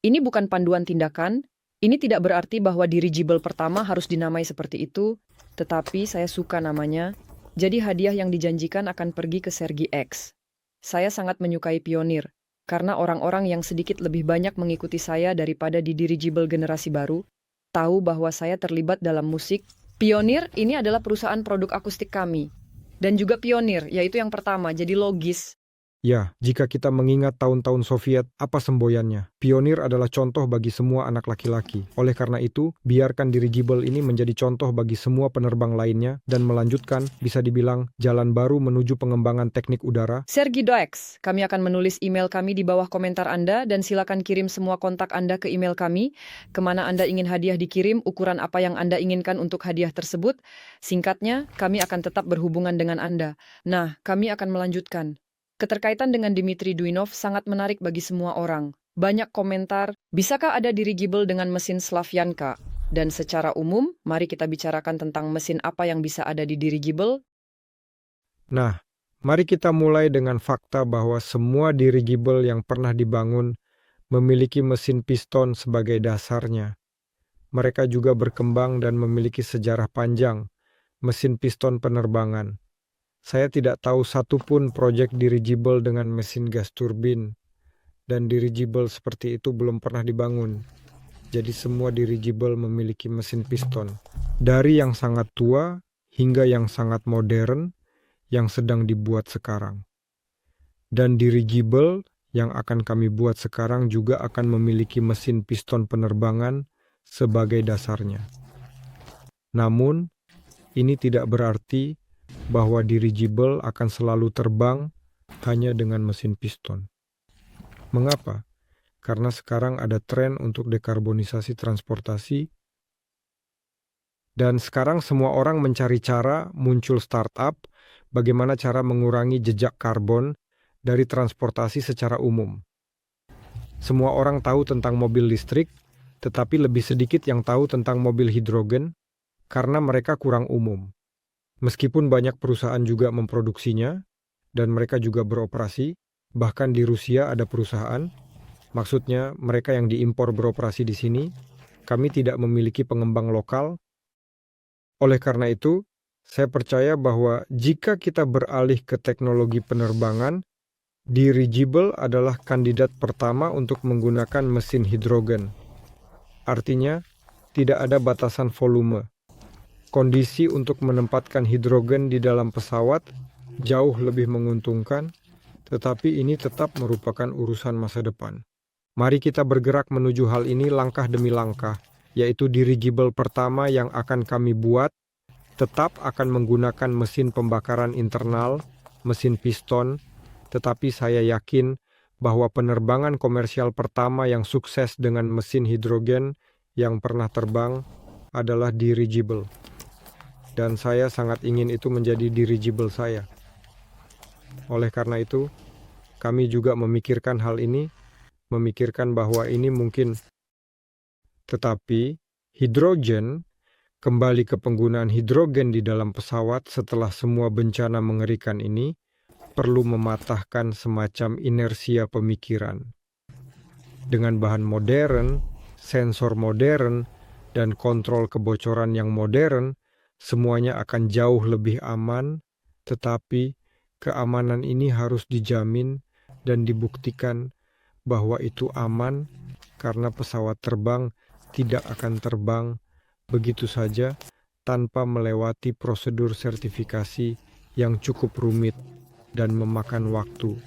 ini bukan panduan tindakan, ini tidak berarti bahwa dirigible pertama harus dinamai seperti itu, tetapi saya suka namanya, jadi hadiah yang dijanjikan akan pergi ke Sergi X. Saya sangat menyukai Pionir, karena orang-orang yang sedikit lebih banyak mengikuti saya daripada di dirigible generasi baru, tahu bahwa saya terlibat dalam musik. Pionir ini adalah perusahaan produk akustik kami. Dan juga Pionir, yaitu yang pertama, jadi logis. Ya, jika kita mengingat tahun-tahun Soviet, apa semboyannya? Pionir adalah contoh bagi semua anak laki-laki. Oleh karena itu, biarkan dirigible ini menjadi contoh bagi semua penerbang lainnya dan melanjutkan, bisa dibilang, jalan baru menuju pengembangan teknik udara. Sergi Doex, kami akan menulis email kami di bawah komentar Anda dan silakan kirim semua kontak Anda ke email kami. Kemana Anda ingin hadiah dikirim, ukuran apa yang Anda inginkan untuk hadiah tersebut. Singkatnya, kami akan tetap berhubungan dengan Anda. Nah, kami akan melanjutkan. Keterkaitan dengan Dmitri Duinov sangat menarik bagi semua orang. Banyak komentar, bisakah ada dirigible dengan mesin Slavyanka? Dan secara umum, mari kita bicarakan tentang mesin apa yang bisa ada di dirigible. Nah, mari kita mulai dengan fakta bahwa semua dirigible yang pernah dibangun memiliki mesin piston sebagai dasarnya. Mereka juga berkembang dan memiliki sejarah panjang, mesin piston penerbangan. Saya tidak tahu satupun proyek dirigible dengan mesin gas turbin, dan dirigible seperti itu belum pernah dibangun. Jadi semua dirigible memiliki mesin piston. Dari yang sangat tua hingga yang sangat modern yang sedang dibuat sekarang. Dan dirigible yang akan kami buat sekarang juga akan memiliki mesin piston penerbangan sebagai dasarnya. Namun, ini tidak berarti bahwa dirigible akan selalu terbang hanya dengan mesin piston. Mengapa? Karena sekarang ada tren untuk dekarbonisasi transportasi, dan sekarang semua orang mencari cara, muncul startup, bagaimana cara mengurangi jejak karbon dari transportasi secara umum. Semua orang tahu tentang mobil listrik, tetapi lebih sedikit yang tahu tentang mobil hidrogen karena mereka kurang umum. Meskipun banyak perusahaan juga memproduksinya, dan mereka juga beroperasi, bahkan di Rusia ada perusahaan, maksudnya mereka yang diimpor beroperasi di sini, kami tidak memiliki pengembang lokal. Oleh karena itu, saya percaya bahwa jika kita beralih ke teknologi penerbangan, dirigible adalah kandidat pertama untuk menggunakan mesin hidrogen. Artinya, tidak ada batasan volume. Kondisi untuk menempatkan hidrogen di dalam pesawat jauh lebih menguntungkan, tetapi ini tetap merupakan urusan masa depan. Mari kita bergerak menuju hal ini langkah demi langkah, yaitu dirigible pertama yang akan kami buat tetap akan menggunakan mesin pembakaran internal, mesin piston, tetapi saya yakin bahwa penerbangan komersial pertama yang sukses dengan mesin hidrogen yang pernah terbang adalah dirigible. Dan saya sangat ingin itu menjadi dirigible saya. Oleh karena itu, kami juga memikirkan hal ini, memikirkan bahwa ini mungkin. Tetapi, hidrogen, kembali ke penggunaan hidrogen di dalam pesawat setelah semua bencana mengerikan ini, perlu mematahkan semacam inersia pemikiran. Dengan bahan modern, sensor modern, dan kontrol kebocoran yang modern, semuanya akan jauh lebih aman, tetapi keamanan ini harus dijamin dan dibuktikan bahwa itu aman karena pesawat terbang tidak akan terbang begitu saja tanpa melewati prosedur sertifikasi yang cukup rumit dan memakan waktu.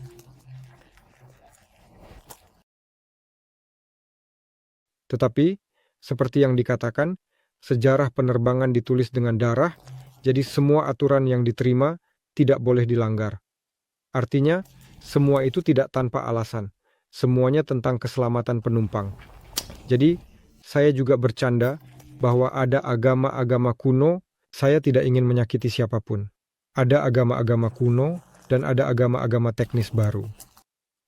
Tetapi, seperti yang dikatakan, sejarah penerbangan ditulis dengan darah, jadi semua aturan yang diterima tidak boleh dilanggar. Artinya, semua itu tidak tanpa alasan. Semuanya tentang keselamatan penumpang. Jadi, saya juga bercanda bahwa ada agama-agama kuno, saya tidak ingin menyakiti siapapun. Ada agama-agama kuno dan ada agama-agama teknis baru.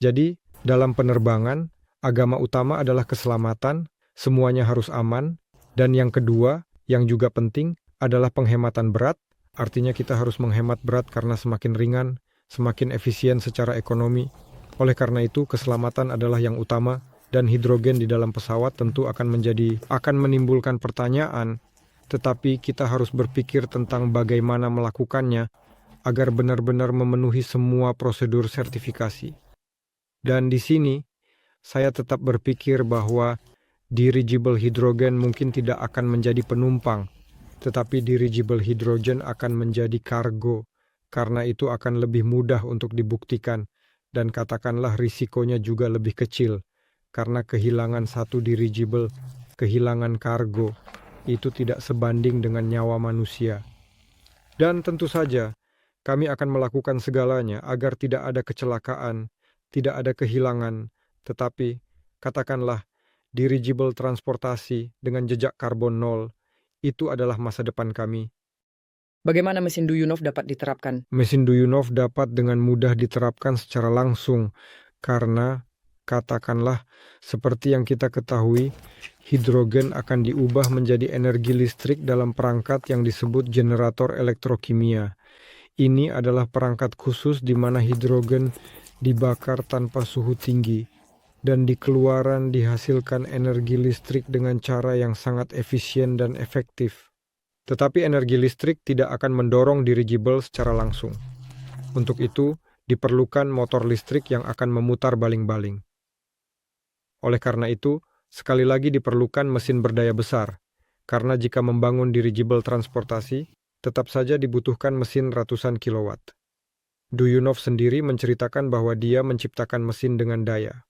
Jadi, dalam penerbangan, agama utama adalah keselamatan, semuanya harus aman, dan yang kedua, yang juga penting, adalah penghematan berat, artinya kita harus menghemat berat karena semakin ringan, semakin efisien secara ekonomi. Oleh karena itu, keselamatan adalah yang utama, dan hidrogen di dalam pesawat tentu akan menimbulkan pertanyaan, tetapi kita harus berpikir tentang bagaimana melakukannya, agar benar-benar memenuhi semua prosedur sertifikasi. Dan di sini, saya tetap berpikir bahwa dirigible hidrogen mungkin tidak akan menjadi penumpang, tetapi dirigible hidrogen akan menjadi kargo, karena itu akan lebih mudah untuk dibuktikan, dan katakanlah risikonya juga lebih kecil, karena kehilangan satu dirigible, kehilangan kargo, itu tidak sebanding dengan nyawa manusia. Dan tentu saja, kami akan melakukan segalanya agar tidak ada kecelakaan, tidak ada kehilangan, tetapi katakanlah, dirigible transportasi dengan jejak karbon 0, itu adalah masa depan kami. Bagaimana mesin Duyunov dapat diterapkan? Mesin Duyunov dapat dengan mudah diterapkan secara langsung, karena, katakanlah, seperti yang kita ketahui, hidrogen akan diubah menjadi energi listrik dalam perangkat yang disebut generator elektrokimia. Ini adalah perangkat khusus di mana hidrogen dibakar tanpa suhu tinggi. dan di keluaran dihasilkan energi listrik dengan cara yang sangat efisien dan efektif. Tetapi energi listrik tidak akan mendorong dirigible secara langsung. Untuk itu, diperlukan motor listrik yang akan memutar baling-baling. Oleh karena itu, sekali lagi diperlukan mesin berdaya besar, karena jika membangun dirigible transportasi, tetap saja dibutuhkan mesin ratusan kilowatt. Duyunov sendiri menceritakan bahwa dia menciptakan mesin dengan daya.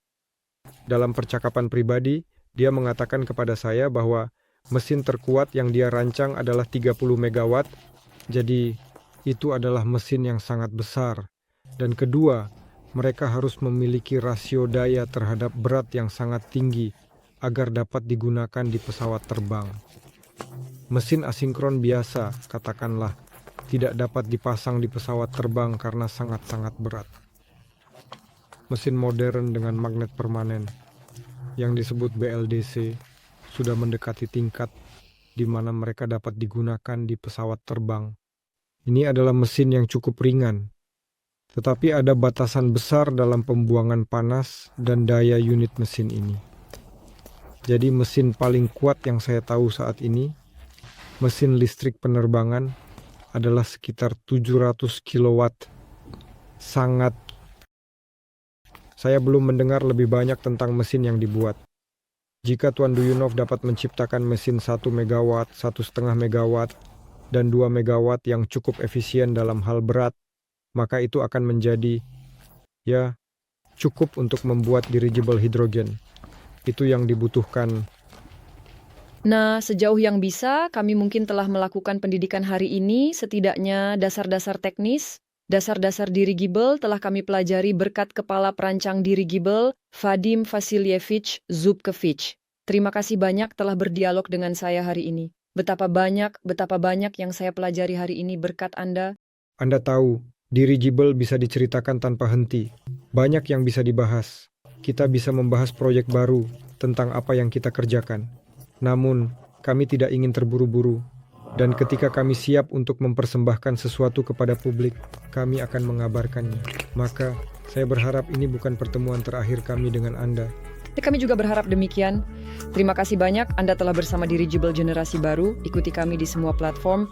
Dalam percakapan pribadi, dia mengatakan kepada saya bahwa mesin terkuat yang dia rancang adalah 30 megawatt, jadi itu adalah mesin yang sangat besar. Dan kedua, mereka harus memiliki rasio daya terhadap berat yang sangat tinggi agar dapat digunakan di pesawat terbang. Mesin asinkron biasa, katakanlah, tidak dapat dipasang di pesawat terbang karena sangat-sangat berat. Mesin modern dengan magnet permanen, yang disebut BLDC, sudah mendekati tingkat di mana mereka dapat digunakan di pesawat terbang. Ini adalah mesin yang cukup ringan, tetapi ada batasan besar dalam pembuangan panas dan daya unit mesin ini. Jadi mesin paling kuat yang saya tahu saat ini, mesin listrik penerbangan, adalah sekitar 700 kilowatt. Saya belum mendengar lebih banyak tentang mesin yang dibuat. Jika Tuan Duyunov dapat menciptakan mesin 1 megawatt, 1,5 megawatt, dan 2 megawatt yang cukup efisien dalam hal berat, maka itu akan menjadi, cukup untuk membuat dirigible hidrogen. Itu yang dibutuhkan. Nah, sejauh yang bisa, kami mungkin telah melakukan pendidikan hari ini, setidaknya dasar-dasar teknis, dasar-dasar dirigible telah kami pelajari berkat kepala perancang dirigible, Vadim Vasilyevich Zubkevich. Terima kasih banyak telah berdialog dengan saya hari ini. Betapa banyak yang saya pelajari hari ini berkat Anda. Anda tahu, dirigible bisa diceritakan tanpa henti. Banyak yang bisa dibahas. Kita bisa membahas proyek baru tentang apa yang kita kerjakan. Namun, kami tidak ingin terburu-buru, dan ketika kami siap untuk mempersembahkan sesuatu kepada publik, kami akan mengabarkannya. Maka, saya berharap ini bukan pertemuan terakhir kami dengan Anda. Kami juga berharap demikian. Terima kasih banyak Anda telah bersama Dirigible Generasi Baru. Ikuti kami di semua platform.